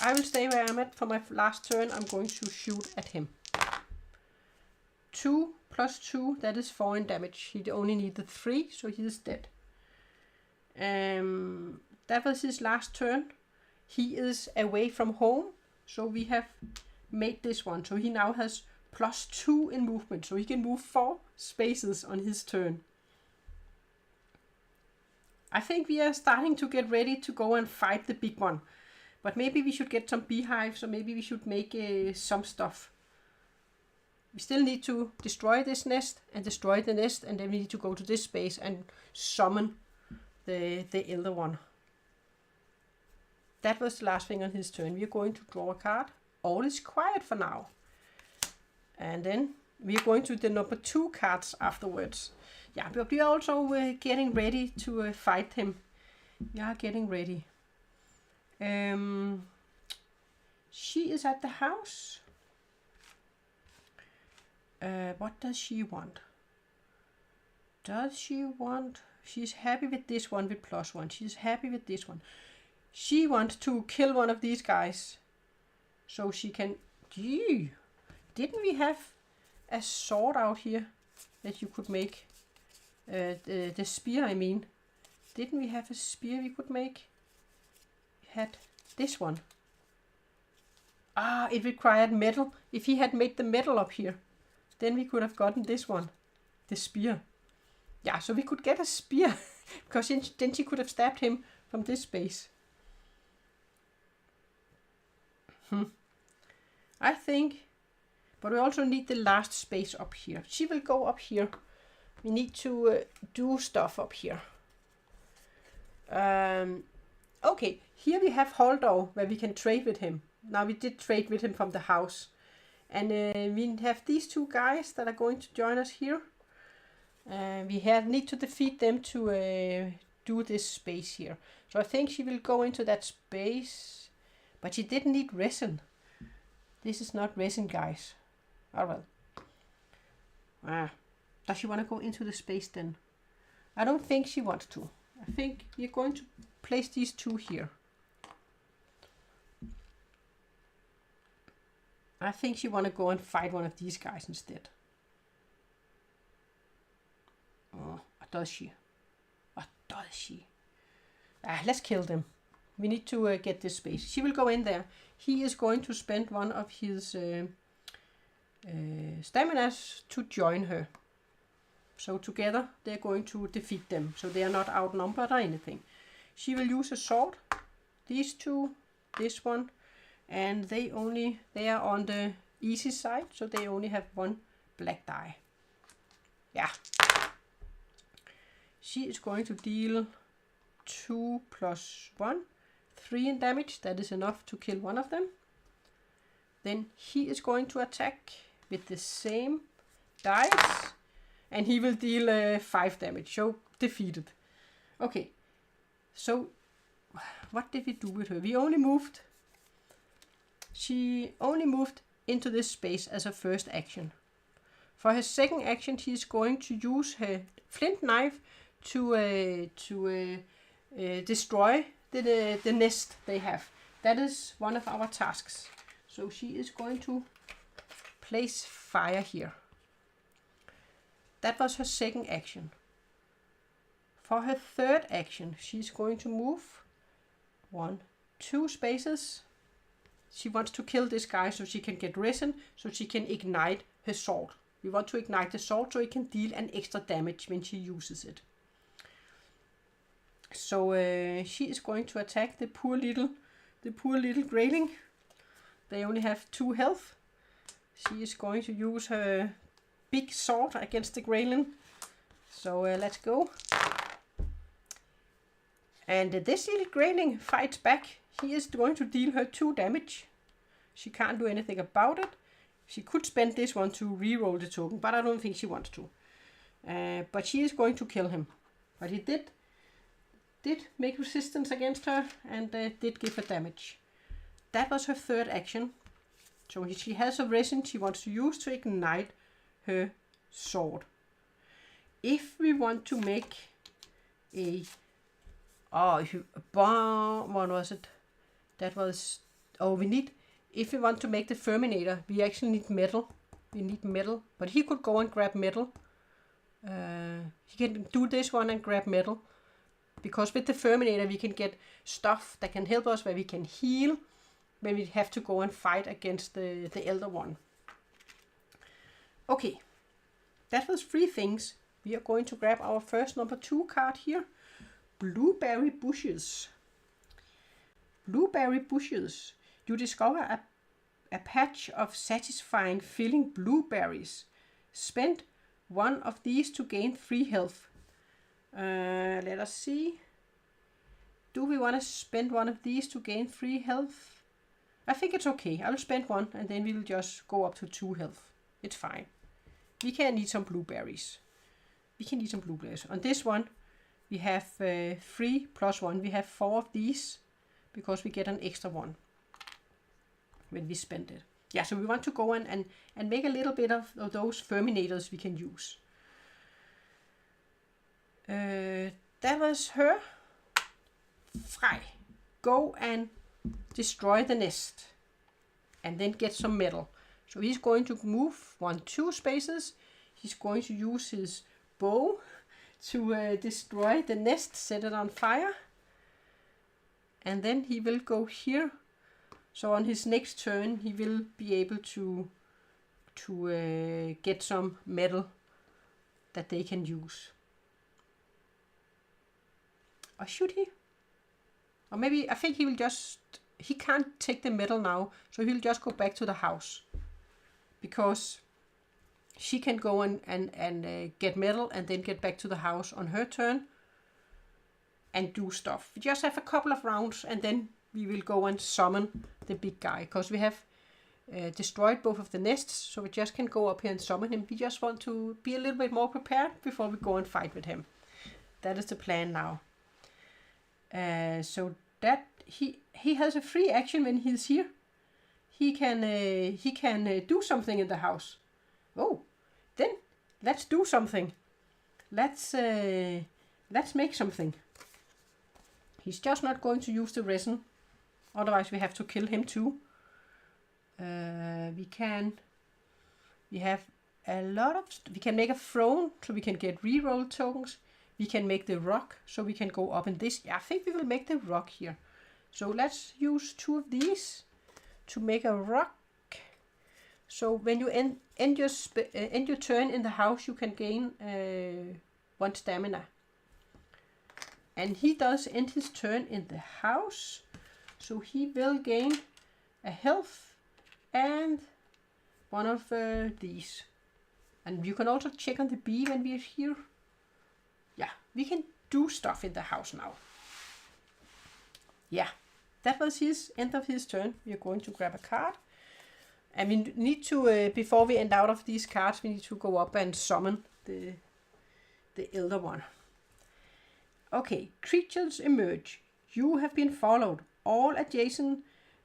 S1: I will stay where I'm at for my last turn. I'm going to shoot at him. 2 + 2, that is 4 in damage. He only needed 3, so he is dead. That was his last turn. He is away from home, so we have made this one. So he now has +2 in movement, so he can move 4 spaces on his turn. I think we are starting to get ready to go and fight the big one. But maybe we should get some beehives, or maybe we should make some stuff. We still need to destroy this nest and destroy the nest, and then we need to go to this space and summon the elder one. That was the last thing on his turn. We are going to draw a card. All is quiet for now. And then we are going to the number 2 cards afterwards. Yeah, but we are also getting ready to fight him. We are getting ready. She is at the house. What does she want? She's happy with this one with +1. She's happy with this one. She wants to kill one of these guys. So she can... Gee, didn't we have a sword out here that you could make? The spear, I mean. Didn't we have a spear we could make? We had this one. Ah, it required metal. If he had made the metal up here, then we could have gotten this one. The spear. Yeah, so we could get a spear. Because then she could have stabbed him from this space. I think... But we also need the last space up here. She will go up here. We need to do stuff up here. Okay, here we have Holdor, where we can trade with him. Now we did trade with him from the house. And we have these 2 guys that are going to join us here. We need to defeat them to do this space here. So I think she will go into that space. But she didn't need resin. This is not resin, guys. Oh well. Does she want to go into the space then? I don't think she wants to. I think we're going to place these 2 here. I think she want to go and fight one of these guys instead. Oh, or does she? Or does she? Let's kill them. We need to get this space. She will go in there. He is going to spend one of his staminas to join her. So together they're going to defeat them. So they are not outnumbered or anything. She will use a sword. These 2, this one. And they are on the easy side. So they only have 1 black die. Yeah. She is going to deal 2 + 1. 3 in damage. That is enough to kill one of them. Then he is going to attack with the same dice. And he will deal 5 damage. So defeated. Okay. So what did we do with her? She only moved into this space as a first action. For her second action, she is going to use her flint knife to destroy the nest they have. That is one of our tasks. So she is going to place fire here. That was her second action. For her third action, she's going to move 1, 2 spaces. She wants to kill this guy so she can get resin, so she can ignite her sword. We want to ignite the sword so it can deal an extra damage when she uses it. So she is going to attack the poor little grayling. They only have 2 health. She is going to use her big sword against the grayling. So let's go. And this little grayling fights back. He is going to deal her 2 damage. She can't do anything about it. She could spend this one to reroll the token, but I don't think she wants to. But she is going to kill him. But he did make resistance against her and did give her damage. That was her third action. So she has a resin she wants to use to ignite her sword. If we want to make a... what was it? That was... we need... If we want to make the Ferminator, we actually need metal. We need metal. But he could go and grab metal. He can do this one and grab metal. Because with the Ferminator we can get stuff that can help us, where we can heal when we have to go and fight against the Elder One. Okay, that was 3 things. We are going to grab our first number 2 card here. Blueberry bushes. Blueberry bushes. You discover a patch of satisfying filling blueberries. Spend 1 of these to gain 3 health. Let us see. Do we want to spend 1 of these to gain 3 health? I think it's okay. I will spend 1 and then we will just go up to 2 health. It's fine. We can eat some blueberries. On this one, we have 3 plus 1. We have 4 of these because we get an extra 1 when we spend it. Yeah, so we want to go and make a little bit of those Ferminators we can use. That was her. Frej, go and destroy the nest and then get some metal. So he's going to move 2 spaces. He's going to use his bow to destroy the nest, set it on fire. And then he will go here. So on his next turn he will be able to get some metal that they can use. Or should he? Or maybe, I think he will just, he can't take the metal now, so he'll just go back to the house. Because she can go and get metal and then get back to the house on her turn and do stuff. We just have a couple of rounds and then we will go and summon the big guy. Because we have destroyed both of the nests, so we just can go up here and summon him. We just want to be a little bit more prepared before we go and fight with him. That is the plan now. So that he has a free action when he's here. He can do something in the house. Oh, then let's do something. Let's make something. He's just not going to use the resin. Otherwise we have to kill him too. We can make a throne so we can get reroll tokens. We can make the rock so we can go up in this. Yeah, I think we will make the rock here. So let's use 2 of these to make a rock. So when you end your turn in the house, you can gain 1 stamina. And he does end his turn in the house, so he will gain a health and 1 of these. And you can also check on the bee when we are here. Yeah, we can do stuff in the house now. Yeah, that was his end of his turn. We are going to grab a card. And we need to, before we end out of these cards, we need to go up and summon the Elder One. Okay, creatures emerge. You have been followed. All adjacent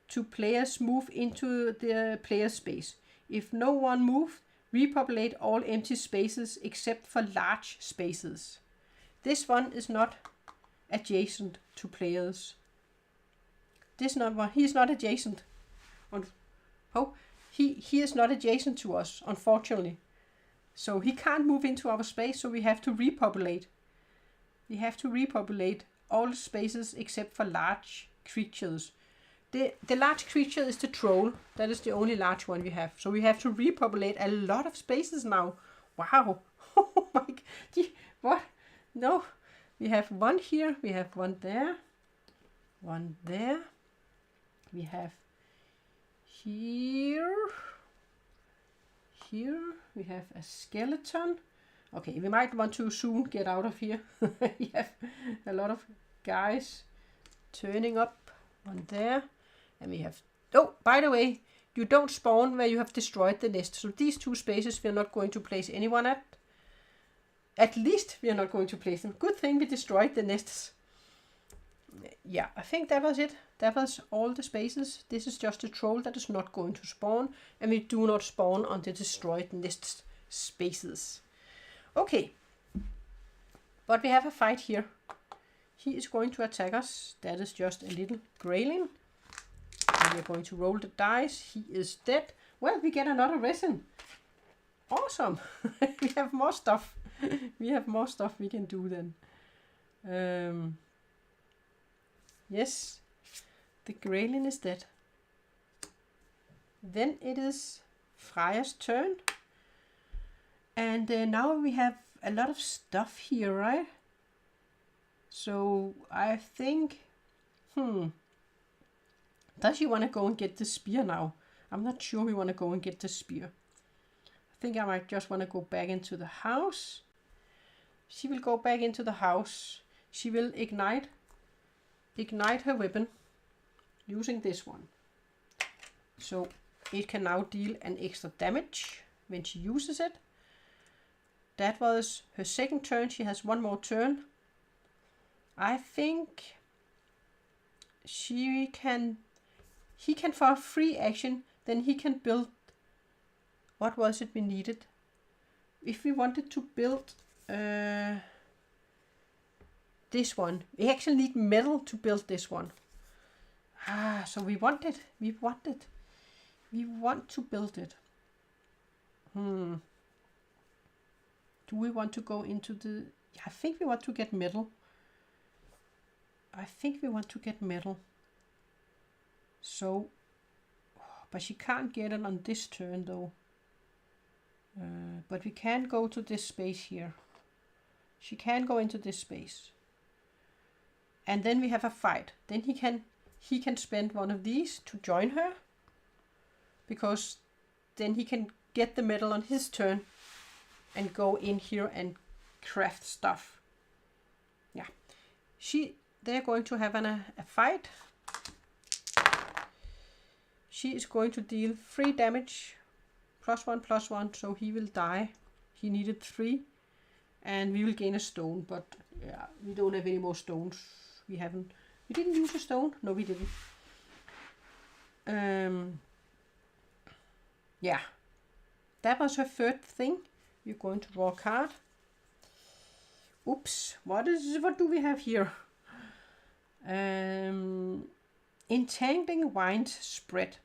S1: to players move into the player space. If no one moves, repopulate all empty spaces except for large spaces. This one is not adjacent to players. This not one. He is not adjacent. He is not adjacent to us, unfortunately. So he can't move into our space, so we have to repopulate. We have to repopulate all spaces except for large creatures. The large creature is the troll. That is the only large one we have. So we have to repopulate a lot of spaces now. Wow. Oh my god. What? No. We have 1 here. We have 1 there. 1 there. We have here. Here. We have a skeleton. Okay, we might want to soon get out of here. We have a lot of guys turning up. 1 there. And we have... Oh, by the way, you don't spawn where you have destroyed the nest. So these 2 spaces we are not going to place anyone at. At least we are not going to place them. Good thing we destroyed the nests. Yeah, I think that was it. That was all the spaces. This is just a troll that is not going to spawn. And we do not spawn on the destroyed nest spaces. Okay. But we have a fight here. He is going to attack us. That is just a little grayling. And we are going to roll the dice. He is dead. Well, we get another resin. Awesome. We have more stuff. We have more stuff we can do then. Yes, the Greyling is dead. Then it is Freja's turn. And now we have a lot of stuff here, right? So I think, does she want to go and get the spear now? I'm not sure we want to go and get the spear. I think I might just want to go back into the house. She will go back into the house. She will ignite her weapon using this one. So it can now deal an extra damage when she uses it. That was her second turn. She has one more turn. I think he can for a free action, then he can build, what was it we needed? If we wanted to build this one, we actually need metal to build this one. So we want to build it. Do we want to go into the... Yeah, I think we want to get metal. So, but she can't get it on this turn though. But we can go to this space here. She can go into this space. And then we have a fight. Then he can spend one of these to join her. Because then he can get the metal on his turn and go in here and craft stuff. Yeah. They're going to have a fight. She is going to deal 3 damage. +1/+1, so he will die. He needed 3. And we will gain a stone, but yeah, we don't have any more stones. We didn't use a stone? No, we didn't. Yeah. That was her third thing. We're going to draw a card. Oops, what do we have here? Entangling Vines Spread.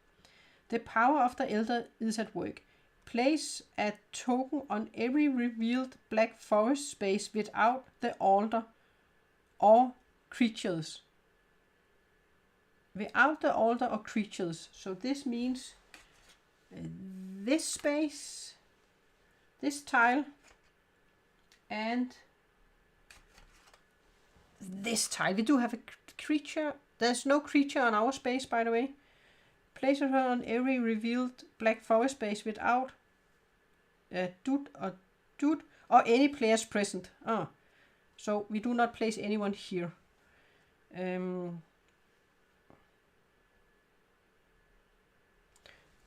S1: The power of the Elder is at work. Place a token on every revealed black forest space without the altar or creatures. Without the altar or creatures. So this means this space, this tile, and this tile. We do have a creature. There's no creature on our space, by the way. Place her on every revealed black forest space without a dude or any players present. So we do not place anyone here.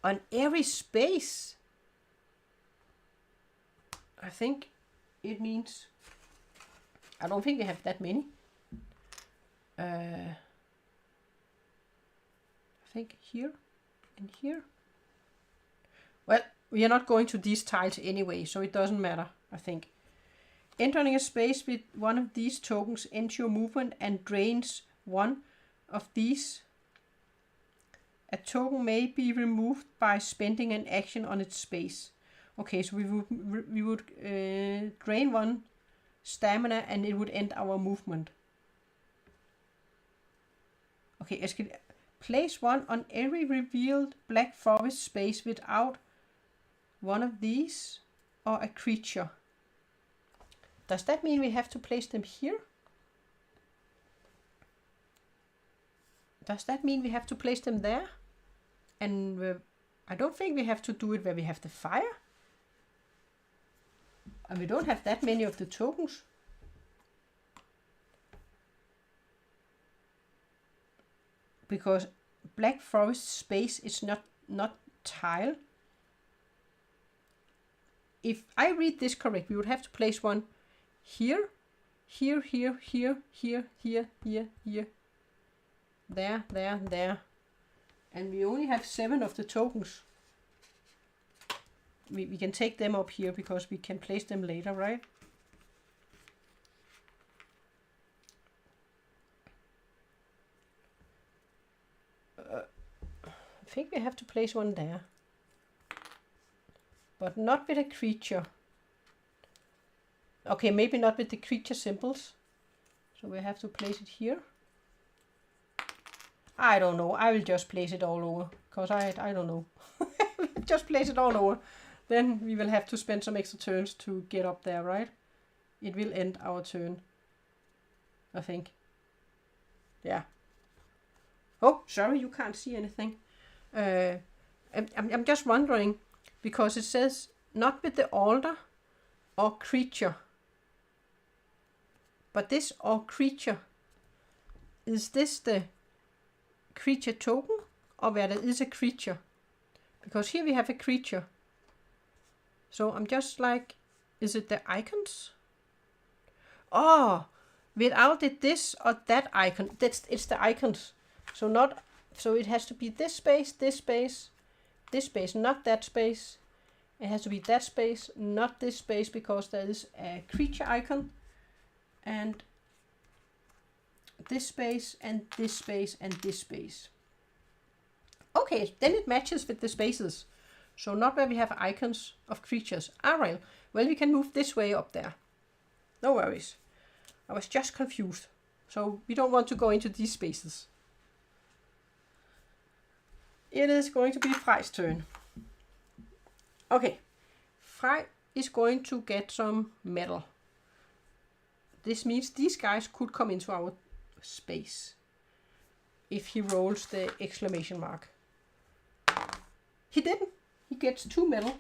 S1: On every space, I think it means, I don't think we have that many. I think here and here. Well, we are not going to these tiles anyway, so it doesn't matter, I think. Entering a space with one of these tokens ends your movement and drains one of these. A token may be removed by spending an action on its space. Okay, so we would drain one stamina and it would end our movement. Okay, place one on every revealed black forest space without one of these or a creature. Does that mean we have to place them here? Does that mean we have to place them there? And I don't think we have to do it where we have the fire. And we don't have that many of the tokens. Because black forest space is not tile. If I read this correct, we would have to place one here, here, here, here, here, here, here, here, there, there, there. And we only have 7 of the tokens. We can take them up here because we can place them later, right? I think we have to place one there. But not with a creature. Okay, maybe not with the creature symbols. So we have to place it here. I don't know. I will just place it all over. Because I don't know. Just place it all over. Then we will have to spend some extra turns to get up there, right? It will end our turn. I think. Yeah. Oh, sorry, you can't see anything. I'm just wondering, because it says not with the altar or creature. But this or creature, is this the creature token or where there is a creature? Because here we have a creature. So I'm just like, is it the icons? Oh, without it this or that icon, it's the icons. So it has to be this space, this space, this space, not that space. It has to be that space, not this space, because there is a creature icon. And this space, and this space, and this space. Okay, then it matches with the spaces. So not where we have icons of creatures. Alright, well, we can move this way up there. No worries. I was just confused. So we don't want to go into these spaces. It is going to be Frej's turn. Okay, Frej is going to get some metal. This means these guys could come into our space if he rolls the exclamation mark. He didn't. He gets 2 metal.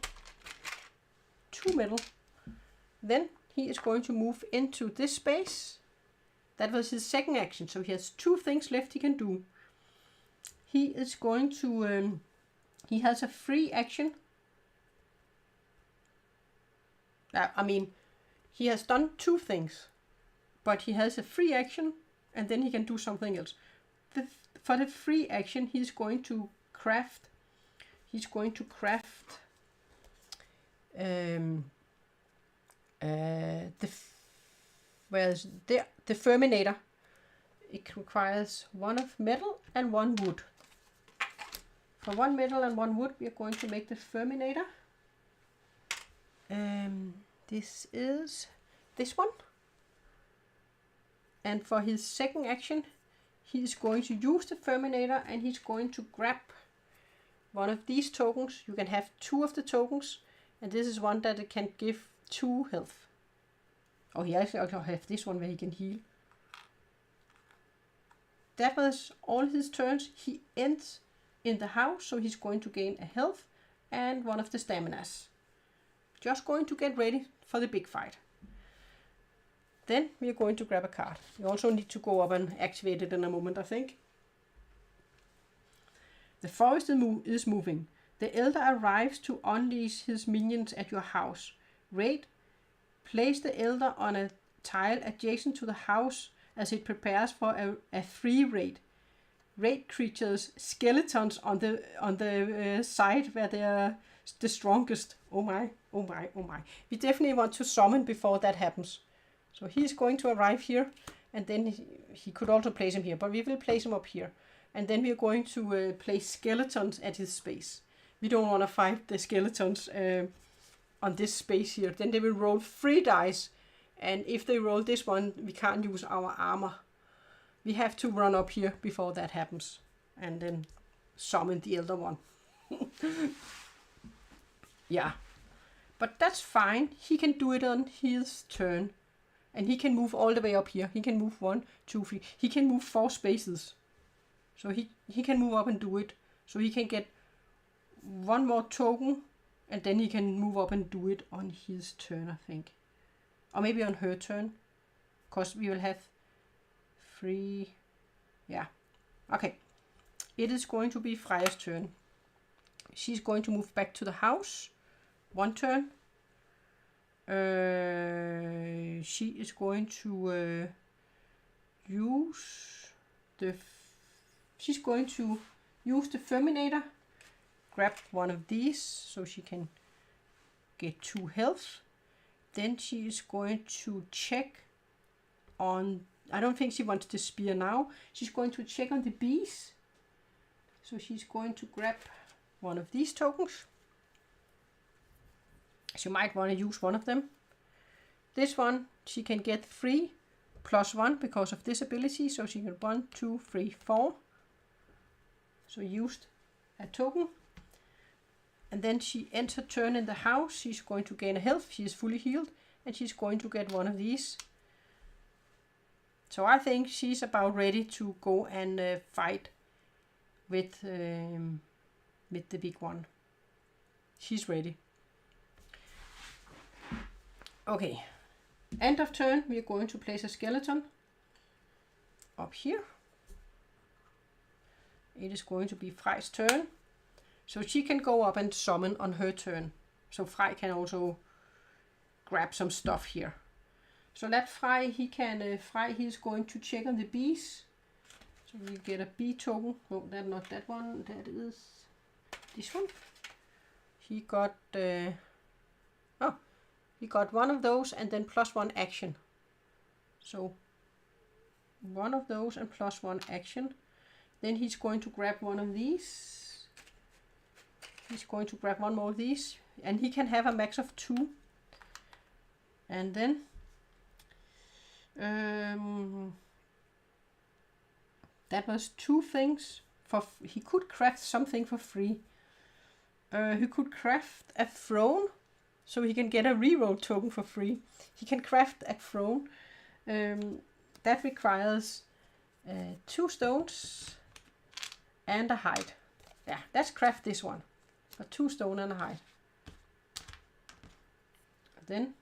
S1: 2 metal. Then he is going to move into this space. That was his second action, so he has 2 things left he can do. He is going to... he has a free action. I mean, he has done 2 things. But he has a free action, and then he can do something else. For the free action, he's going to craft. He's going to craft the Ferminator. It requires 1 of metal and 1 wood. For 1 metal and 1 wood, we are going to make the Ferminator. This is this one. And for his second action, he is going to use the Ferminator, and he's going to grab one of these tokens. You can have 2 of the tokens, and this is one that it can give 2 health. Oh, he actually also have this one where he can heal. That was all his turns. He ends in the house, so he's going to gain a health and 1 of the staminas. Just going to get ready for the big fight. Then we are going to grab a card. We also need to go up and activate it in a moment, I think. The forest is moving. The Elder arrives to unleash his minions at your house. Raid. Place the Elder on a tile adjacent to the house as it prepares for a free raid. Raid creatures, skeletons on the side where they are the strongest. Oh my, oh my, oh my. We definitely want to summon before that happens. So he's going to arrive here, and then he could also place him here, but we will place him up here. And then we are going to place skeletons at his space. We don't want to fight the skeletons on this space here. Then they will roll 3 dice, and if they roll this one, we can't use our armor. We have to run up here before that happens, and then summon the Elder one. Yeah, but that's fine. He can do it on his turn. And he can move all the way up here. He can move 1, 2, 3. He can move 4 spaces. So he can move up and do it. So he can get 1 more token. And then he can move up and do it on his turn, I think. Or maybe on her turn. Because we will have 3. Yeah. Okay. It is going to be Freja's turn. She's going to move back to the house. 1 turn. She is going to use the Ferminator, grab 1 of these so she can get 2 health. Then she is going to check on, I don't think she wants the spear now. She's going to check on the bees. So she's going to grab 1 of these tokens. She might want to use 1 of them. This one she can get 3 plus 1 because of this ability. So she can 1, 2, 3, 4. So used a token. And then she ends her turn in the house. She's going to gain a health. She is fully healed. And she's going to get one of these. So I think she's about ready to go and fight with the big one. She's ready. Okay. End of turn, we are going to place a skeleton up here. It is going to be Frej's turn. So she can go up and summon on her turn. So Frej can also grab some stuff here. So let Frej, he's going to check on the bees. So we get a bee token. Oh, that's not that one. That is this one. He got he got one of those and then +1 action. So one of those and +1 action. Then he's going to grab one of these. He's going to grab one more of these. And he can have a max of 2. And then that was 2 things. He could craft something for free. He could craft a throne, so he can get a reroll token for free. He can craft a throne. That requires 2 stones and a hide. Yeah, let's craft this one. For 2 stone and a hide. Then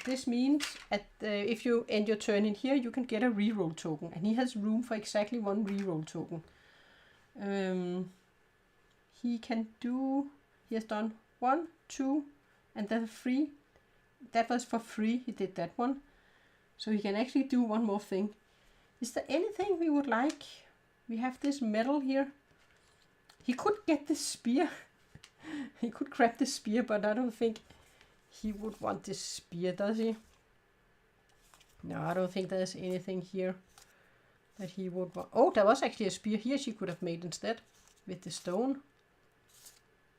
S1: this means if you end your turn in here, you can get a reroll token, and he has room for exactly 1 reroll token. He has done 1, 2, and then 3. That was for free. He did that one, so he can actually do one more thing. Is there anything we would like? We have this metal here. He could get the spear. He could grab the spear, but I don't think he would want this spear, does he? No, I don't think there's anything here that he would want. Oh, there was actually a spear here she could have made instead with the stone.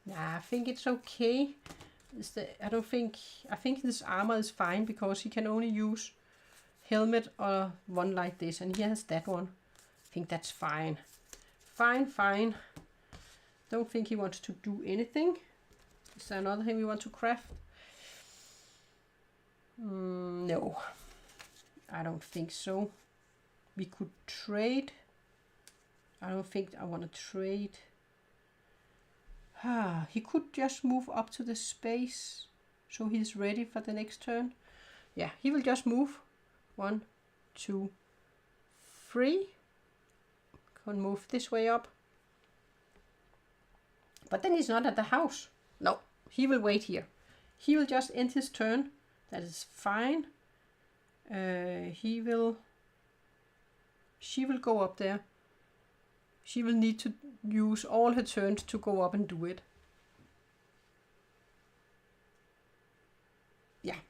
S1: Nah, I think it's okay. I think this armor is fine because he can only use helmet or one like this, and he has that one. I think that's fine. Fine. Don't think he wants to do anything. Is there another thing we want to craft? No, I don't think so. We could trade. I don't think I want to trade. He could just move up to the space, so he's ready for the next turn. Yeah, he will just move. 1, 2, 3. Can move this way up. But then he's not at the house. No, he will wait here. He will just end his turn. That is fine. She will go up there. She will need to use all her turns to go up and do it. Yeah.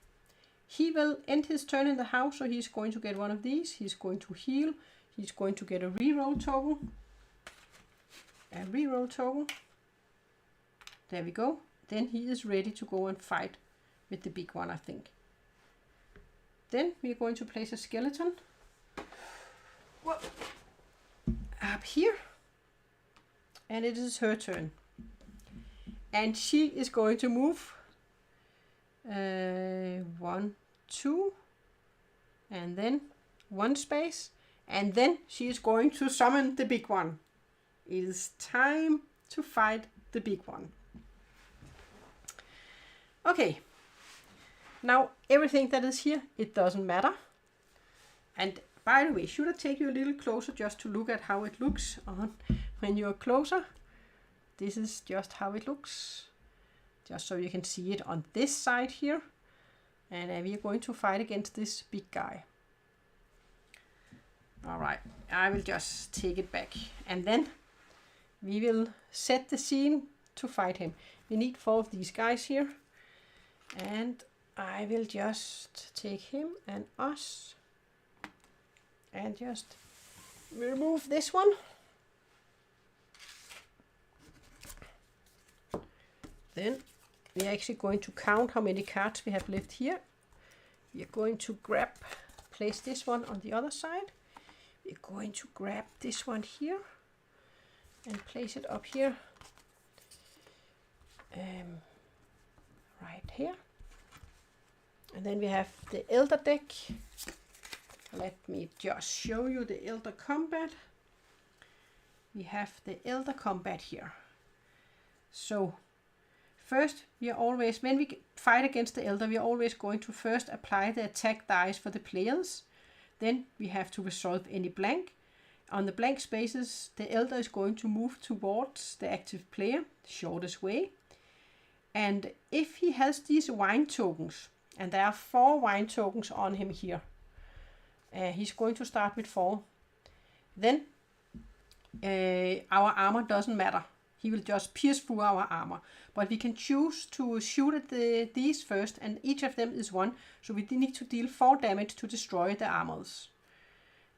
S1: He will end his turn in the house, so he's going to get one of these. He's going to heal. He's going to get a reroll token. A reroll token. There we go. Then he is ready to go and fight with the big one, I think. Then we are going to place a skeleton up here. And it is her turn. And she is going to move 1, 2, and then 1 space. And then she is going to summon the big one. It is time to fight the big one. Okay. Now everything that is here, it doesn't matter. And by the way, should I take you a little closer just to look at how it looks on when you're closer? This is just how it looks. Just so you can see it on this side here. And we are going to fight against this big guy. Alright, I will just take it back. And then we will set the scene to fight him. We need 4 of these guys here. And I will just take him and us. And just remove this one. Then we are actually going to count how many cards we have left here. We are going to place this one on the other side. We are going to grab this one here and place it up here. Right here. And then we have the Elder deck. Let me just show you the Elder combat. We have the Elder combat here. So first, we are always, when we fight against the Elder, we are always going to first apply the attack dice for the players. Then we have to resolve any blank. On the blank spaces, the Elder is going to move towards the active player, the shortest way. And if he has these wine tokens, and there are 4 wine tokens on him here, he's going to start with 4. Then our armor doesn't matter. He will just pierce through our armor. But we can choose to shoot at these first, and each of them is 1. So we need to deal 4 damage to destroy the armors.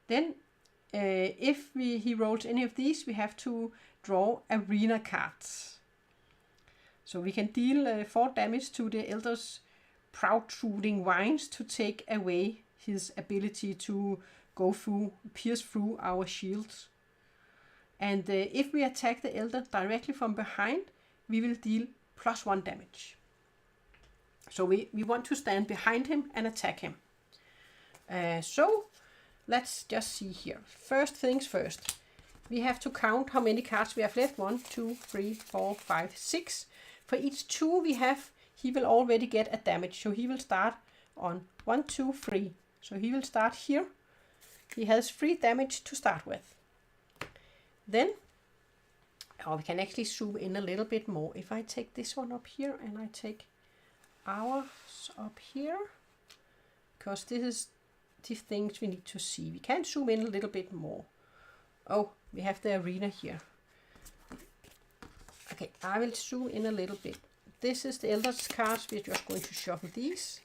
S1: Then, if he rolls any of these, we have to draw arena cards. So we can deal 4 damage to the Elder's protruding vines to take away his ability to go through, pierce through our shields. And if we attack the Elder directly from behind, we will deal +1 damage. So we want to stand behind him and attack him. So let's just see here. First things first. We have to count how many cards we have left. 1, 2, 3, 4, 5, 6. For each 2 we have, he will already get a damage. So he will start on 1, 2, 3. So he will start here. He has 3 damage to start with. Then, we can actually zoom in a little bit more. If I take this one up here and I take ours up here, because this is the things we need to see. We can zoom in a little bit more. Oh, we have the arena here. Okay, I will zoom in a little bit. This is the Elder's cards. We're just going to shuffle these.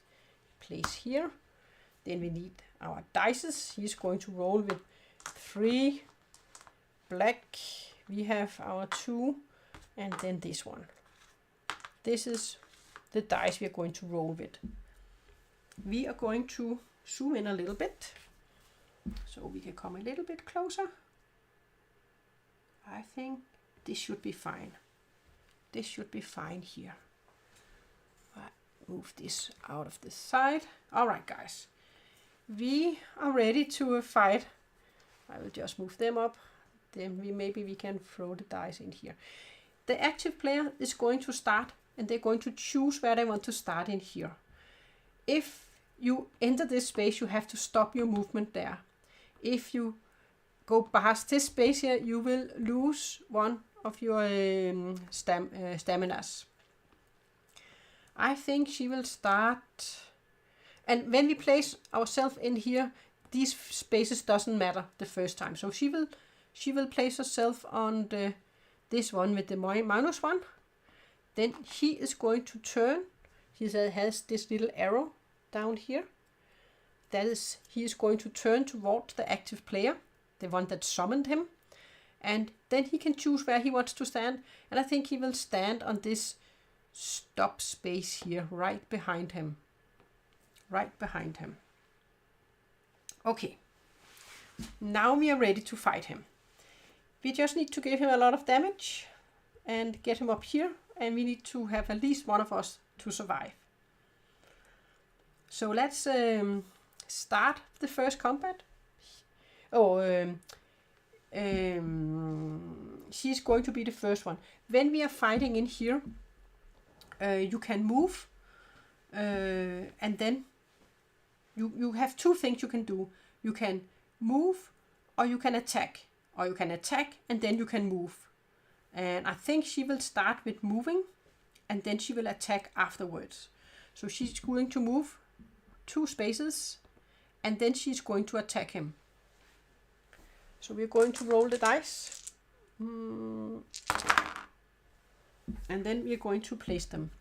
S1: Place here. Then we need our dices. He's going to roll with 3 black. We have our 2 and then this one. This is the dice we are going to roll with. We are going to zoom in a little bit so we can come a little bit closer. I think this should be fine. This should be fine here. Move this out of the side. Alright guys, we are ready to fight. I will just move them up. Then maybe we can throw the dice in here. The active player is going to start and they're going to choose where they want to start in here. If you enter this space, you have to stop your movement there. If you go past this space here, you will lose 1 of your staminas. I think she will start, and when we place ourselves in here, these spaces doesn't matter the first time. So she will place herself on this one with the -1. Then he is going to turn. He has this little arrow down here. That is, he is going to turn towards the active player, the one that summoned him. And then he can choose where he wants to stand. And I think he will stand on this stop space here, right behind him. Right behind him. Okay. Now we are ready to fight him. We just need to give him a lot of damage and get him up here. And we need to have at least one of us to survive. So let's start the first combat. She's going to be the first one. When we are fighting in here, you can move, and then you have 2 things you can do. You can move, or you can attack. Or you can attack, and then you can move. And I think she will start with moving, and then she will attack afterwards. So she's going to move 2 spaces, and then she's going to attack him. So we're going to roll the dice. And then we're going to place them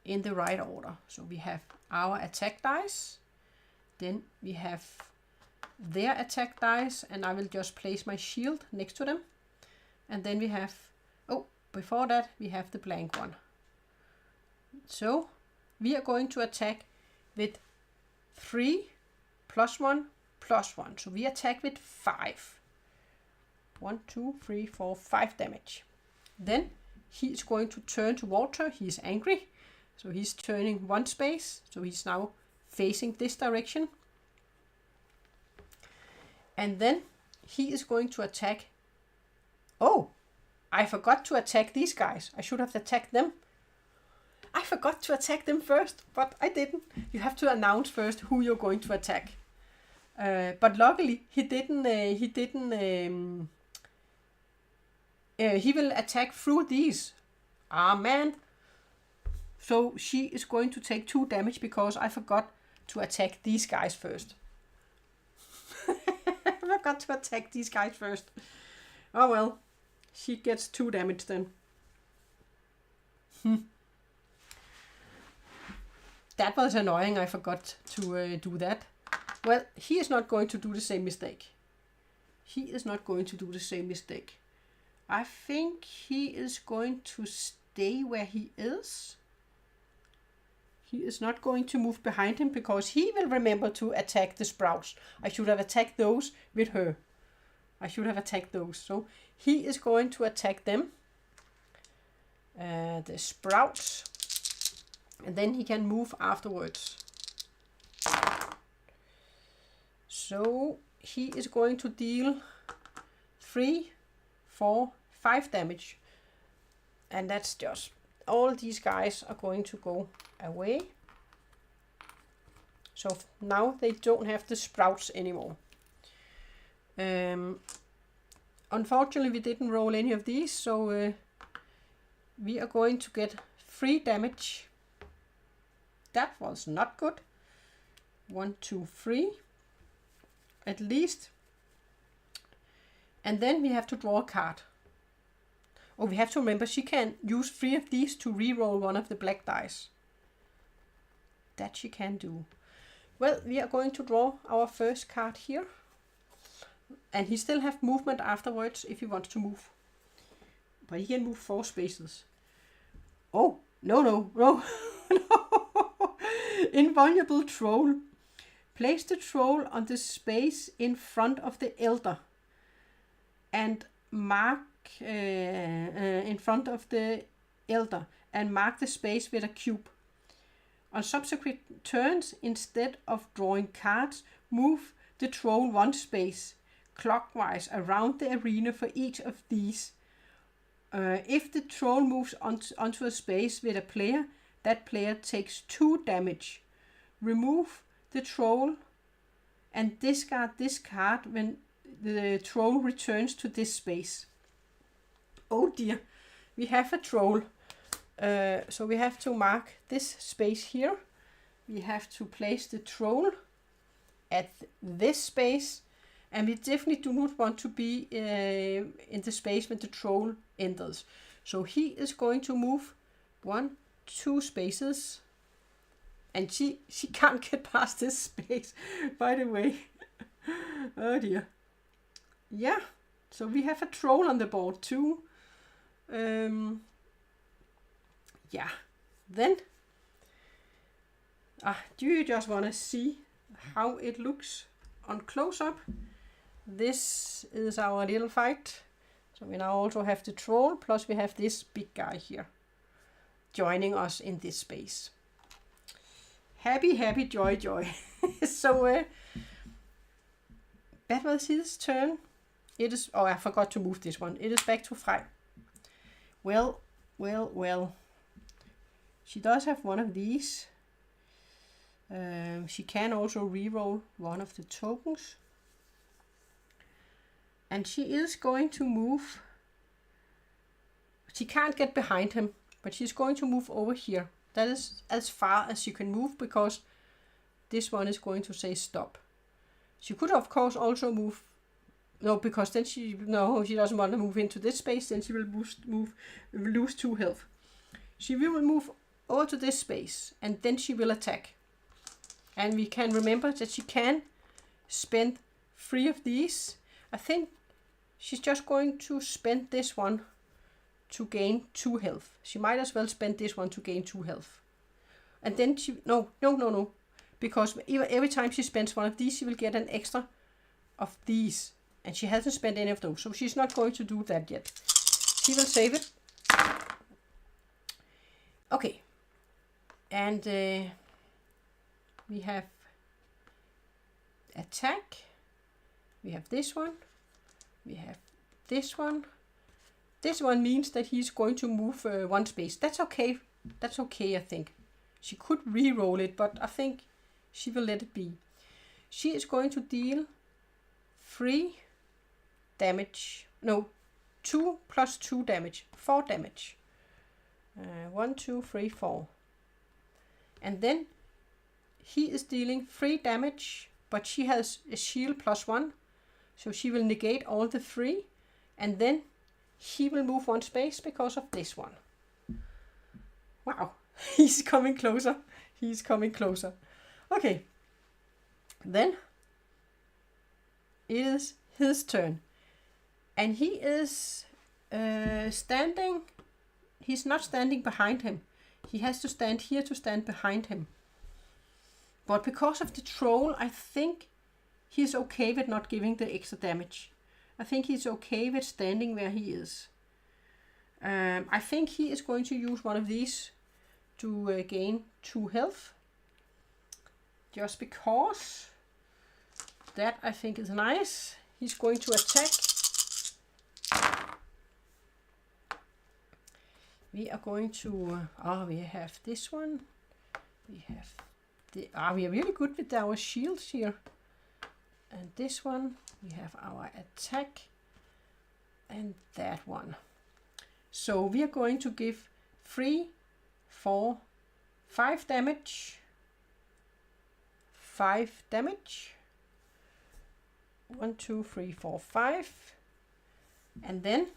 S1: in the right order. So we have our attack dice. Then we have their attack dice. And I will just place my shield next to them. And then we have, before that, we have the blank one. So we are going to attack with 3 +1 +1. So we attack with 5. 1, 2, 3, 4, 5 damage. Then he is going to turn towards her. He is angry. So he's turning 1 space. So he's now facing this direction. And then he is going to attack. Oh, I forgot to attack these guys. I should have attacked them. I forgot to attack them first, but I didn't. You have to announce first who you're going to attack. But luckily, he didn't. He will attack through these. Ah, man. So she is going to take 2 damage because I forgot to attack these guys first. I forgot to attack these guys first. Oh well. She gets 2 damage then. That was annoying. I forgot to do that. Well, he is not going to do the same mistake. He is not going to do the same mistake. I think he is going to stay where he is. He is not going to move behind him because he will remember to attack the sprouts. I should have attacked those with her. I should have attacked those. So he is going to attack them. The sprouts. And then he can move afterwards. So he is going to deal 3, 4, 5 damage. And that's just... all these guys are going to go away. So now they don't have the sprouts anymore. Unfortunately, we didn't roll any of these, so we are going to get 3 damage. That was not good. 1, 2, 3. At least. And then we have to draw a card. Oh, we have to remember she can use 3 of these to re-roll 1 of the black dice. That she can do. Well, we are going to draw our first card here. And he still have movement afterwards if he wants to move. But he can move 4 spaces. Oh, no. No. Invulnerable troll. Place the troll on the space in front of the elder. And mark in front of the elder. And mark the space with a cube. On subsequent turns, instead of drawing cards, move the troll 1 space clockwise around the arena for each of these. If the troll moves onto a space with a player, that player takes 2 damage. Remove the troll and discard this card when the troll returns to this space. Oh dear, we have a troll. So we have to mark this space here. We have to place the troll at this space. And we definitely do not want to be in the space when the troll enters. So he is going to move 1, 2 spaces. And she can't get past this space, by the way. Oh dear. Yeah, so we have a troll on the board too. Yeah, then do you just want to see how it looks on close-up? This is our little fight. So we now also have the troll, plus we have this big guy here joining us in this space. Happy, joy. So that was his turn. It is, I forgot to move this one. It is back to Frej. Well. She does have 1 of these. She can also re-roll 1 of the tokens. And she is going to move. She can't get behind him, but she's going to move over here. That is as far as she can move because this one is going to say stop. She could of course also move. No, because then she doesn't want to move into this space. Then she will lose 2 health. She will move over to this space and then she will attack. And we can remember that she can spend 3 of these. I think she's just going to spend this one to gain 2 health. She might as well spend this one to gain 2 health. And then she... No. Because every time she spends 1 of these, she will get an extra of these. And she hasn't spent any of those, so she's not going to do that yet. She will save it. Okay. And we have attack. We have this one. We have this one. This one means that he's going to move one space. That's okay. That's okay, I think. She could re-roll it, but I think she will let it be. She is going to deal 3 damage. No, 2 plus 2 damage. 4 damage. 1, 2, 3, 4. And then he is dealing 3 damage, but she has a shield plus 1. So she will negate all the 3. And then he will move 1 space because of this one. Wow, he's coming closer. He's coming closer. Okay. Then it is his turn. And he is standing. He's not standing behind him. He has to stand here to stand behind him. But because of the troll, I think he's okay with not giving the extra damage. I think he's okay with standing where he is. I think he is going to use one of these to gain 2 health. Just because. That I think is nice. He's going to attack. We are going to, we have this one. We have we are really good with our shields here. And this one, we have our attack. And that one. So we are going to give 3, 4, 5 damage. 5 damage. 1, 2, 3, 4, 5. And then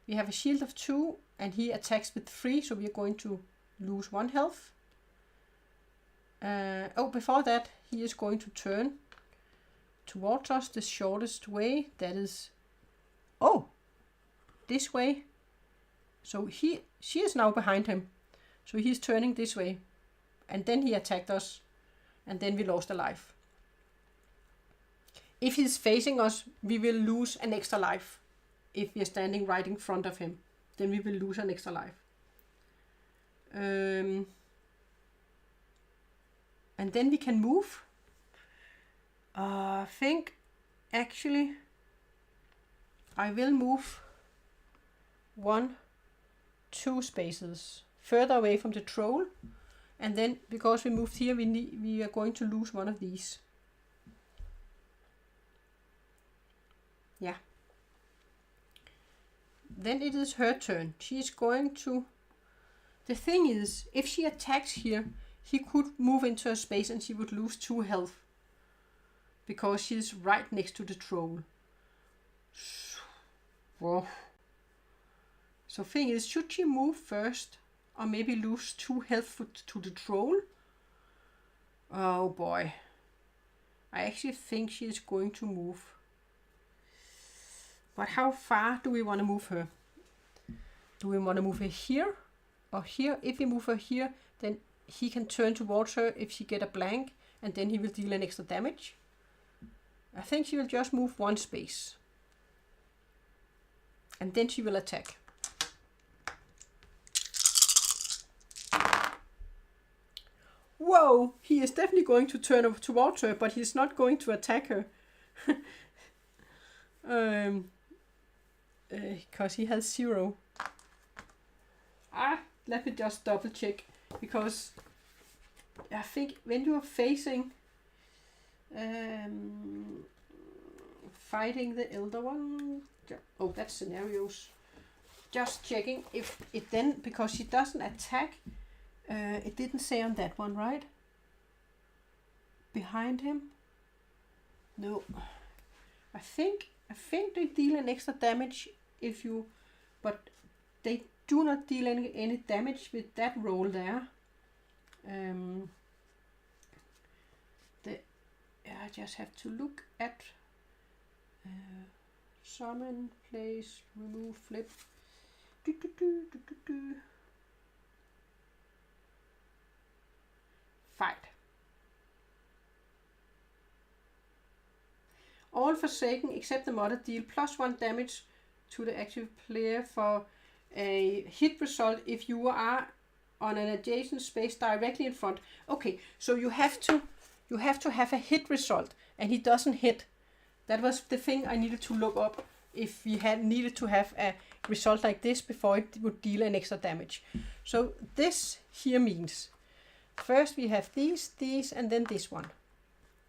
S1: we have a shield of 2 and he attacks with 3, so we are going to lose 1 health. Before that, he is going to turn towards us the shortest way. That is, this way. So she is now behind him. So he's turning this way. And then he attacked us. And then we lost a life. If he's facing us, we will lose an extra life. If we are standing right in front of him, then we will lose an extra life. And then we can move. I think, actually, I will move 1, 2 spaces further away from the troll. And then, because we moved here, we are going to lose one of these. Yeah. Then it is her turn. She is going to... The thing is, if she attacks here, he could move into a space and she would lose 2 health. Because she's right next to the troll. Whoa. So thing is, should she move first? Or maybe lose 2 health to the troll? Oh boy. I actually think she is going to move. But how far do we want to move her? Do we want to move her here or here? If we move her here, then he can turn towards her if she get a blank, and then he will deal an extra damage. I think she will just move 1 space. And then she will attack. Whoa! He is definitely going to turn over towards her, but he's not going to attack her. Because he has 0. Let me just double check. Because I think when you are facing fighting the elder one. Oh, that's scenarios. Just checking if it then, because she doesn't attack. It didn't say on that one, right? Behind him? No. I think they deal an extra damage if you, but they do not deal any damage with that roll there. I just have to look at summon, place, remove, flip. Fight. All Forsaken except the model deal +1 damage to the active player for a hit result if you are on an adjacent space directly in front. Okay, so you have to have a hit result, and he doesn't hit. That was the thing I needed to look up, if we had needed to have a result like this before it would deal an extra damage. So this here means, first we have these, and then this one.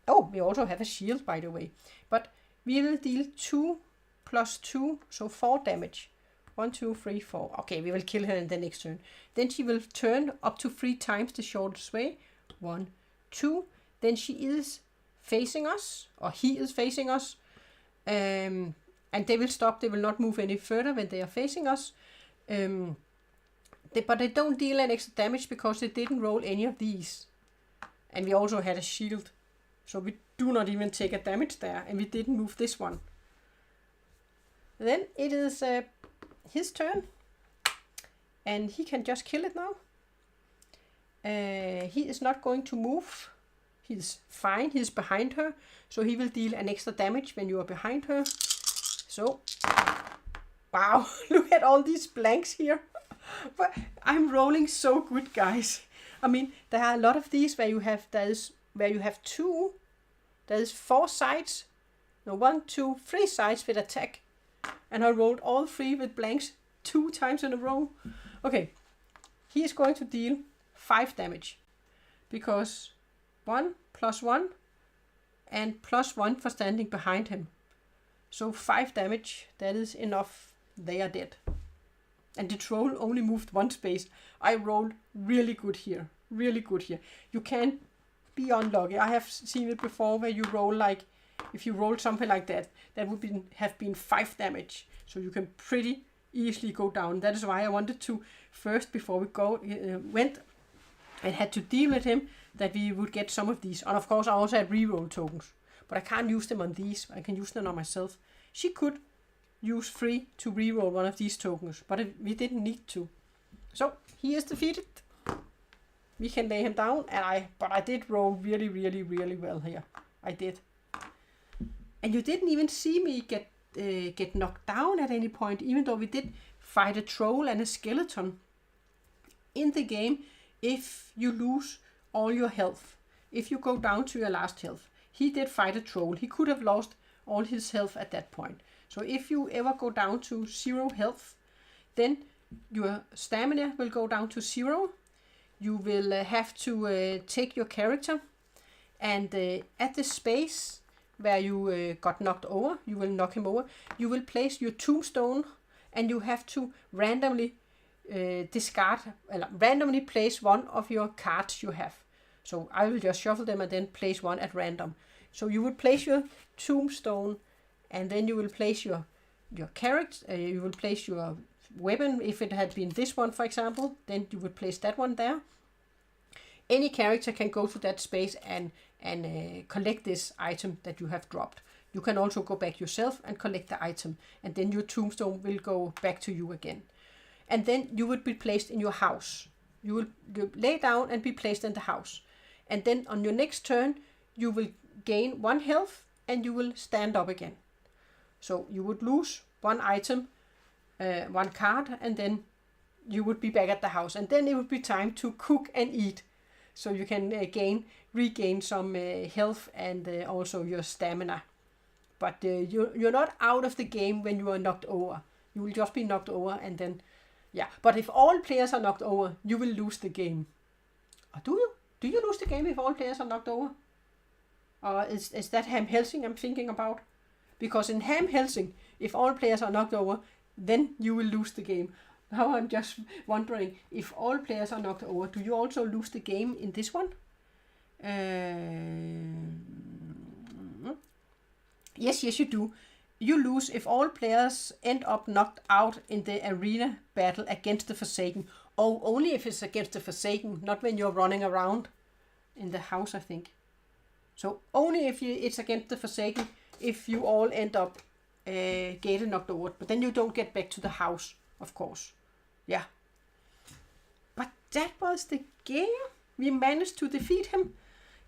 S1: Oh, we also have a shield, by the way. But we will deal 2 + 2, so 4 damage. 1, 2, 3, 4. Okay, we will kill her in the next turn. Then she will turn up to 3 times the shortest way. 1, 2. Then she is facing us, or he is facing us. And they will stop. They will not move any further when they are facing us. But they don't deal an extra damage because they didn't roll any of these. And we also had a shield. So we do not even take a damage there. And we didn't move this one. Then it is his turn. And he can just kill it now. He is not going to move. He's fine. He's behind her. So he will deal an extra damage when you are behind her. So, wow, look at all these blanks here. But I'm rolling so good, guys. I mean, there are a lot of these where you have, two, there is 4 sides. No, 1, 2, 3 sides with attack. And I rolled all 3 with blanks 2 times in a row. Okay, he is going to deal 5 damage. Because 1 + 1 and +1 for standing behind him. So 5 damage, that is enough. They are dead. And the troll only moved 1 space. I rolled really good here. Really good here. You can be unlucky. I have seen it before where you roll like, if you roll something like that, that would have been 5 damage. So you can pretty easily go down. That is why I wanted to first, before we went and had to deal with him, that we would get some of these. And of course I also had reroll tokens. But I can't use them on these. I can use them on myself. She could use 3 to reroll one of these tokens. But we didn't need to. So he is defeated. We can lay him down. But I did roll really, really, really well here. I did. And you didn't even see me get knocked down at any point. Even though we did fight a troll and a skeleton. In the game, if you lose all your health. If you go down to your last health. He did fight a troll. He could have lost all his health at that point. So if you ever go down to 0 health, then your stamina will go down to 0. You will have to take your character, and at the space where you got knocked over, you will knock him over. You will place your tombstone, and you have to randomly randomly place one of your cards you have. So I will just shuffle them and then place one at random. So you would place your tombstone, and then you will place your character. You will place your weapon. If it had been this one, for example, then you would place that one there. Any character can go to that space and collect this item that you have dropped. You can also go back yourself and collect the item, and then your tombstone will go back to you again. And then you would be placed in your house. You will lay down and be placed in the house. And then on your next turn, you will gain 1 health and you will stand up again. So you would lose 1 item, 1 card, and then you would be back at the house. And then it would be time to cook and eat. So you can regain some health and also your stamina. But you're not out of the game when you are knocked over. You will just be knocked over and then, yeah. But if all players are knocked over, you will lose the game. Or do you? Do you lose the game if all players are knocked over? Or is that Ham Helsing I'm thinking about? Because in Ham Helsing, if all players are knocked over, then you will lose the game. Now I'm just wondering, if all players are knocked over, do you also lose the game in this one? Yes, you do. You lose if all players end up knocked out in the arena battle against the Forsaken. Oh, only if it's against the Forsaken, not when you're running around in the house, I think. So only if it's against the Forsaken, if you all end up getting knocked over. But then you don't get back to the house, of course. Yeah. But that was the game. We managed to defeat him.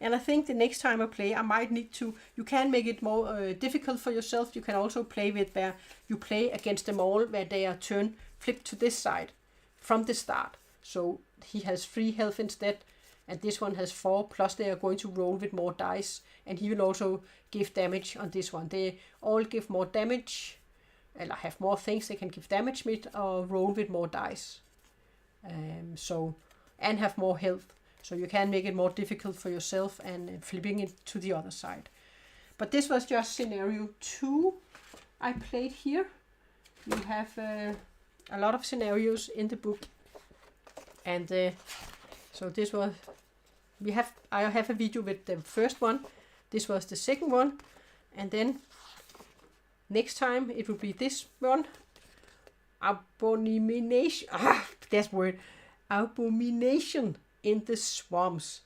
S1: And I think the next time I play, I might need to, you can make it more difficult for yourself. You can also play with where you play against them all, where they are turn flipped to this side from the start. So he has 3 health instead, and this one has 4, plus they are going to roll with more dice, and he will also give damage on this one. They all give more damage, or have more things they can give damage with, or roll with more dice. And have more health. So you can make it more difficult for yourself and flipping it to the other side. But this was just scenario 2 I played here. You have a lot of scenarios in the book. And so this was, I have a video with the first one. This was the second one. And then next time it will be this one. Abomination. That's word. Abomination in the Swamps.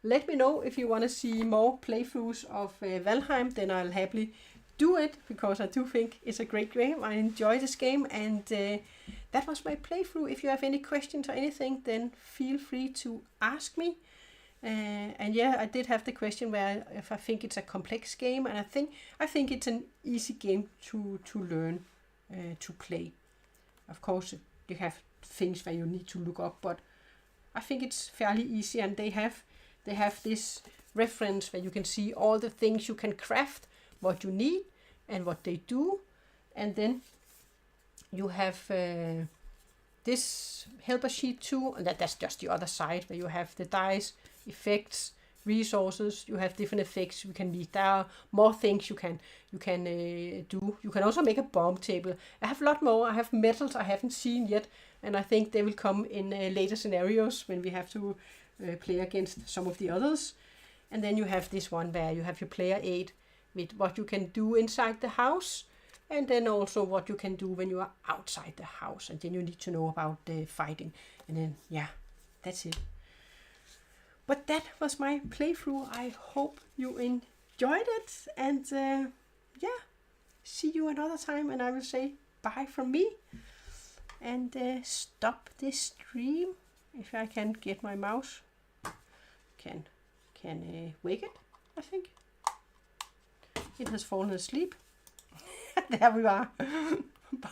S1: Let me know if you want to see more playthroughs of Valheim, then I'll happily do it, because I do think it's a great game. I enjoy this game, and that was my playthrough. If you have any questions or anything, then feel free to ask me. And yeah, I did have the question where if I think it's a complex game, and I think it's an easy game to learn to play. Of course, you have things where you need to look up, but I think it's fairly easy, and they have this reference where you can see all the things you can craft, what you need and what they do, and then you have this helper sheet too, and that's just the other side where you have the dice, effects, resources. You have different effects you can meet. There are more things you can do. You can also make a bomb table. I have a lot more. I have metals I haven't seen yet, and I think they will come in later scenarios when we have to play against some of the others. And then you have this one where you have your player aid with what you can do inside the house, and then also what you can do when you are outside the house. And then you need to know about the fighting. And then, yeah, that's it. But that was my playthrough. I hope you enjoyed it. And yeah, see you another time. And I will say bye from me. And stop this stream. If I can get my mouse. Can wake it, I think. It has fallen asleep. There we are. Bye.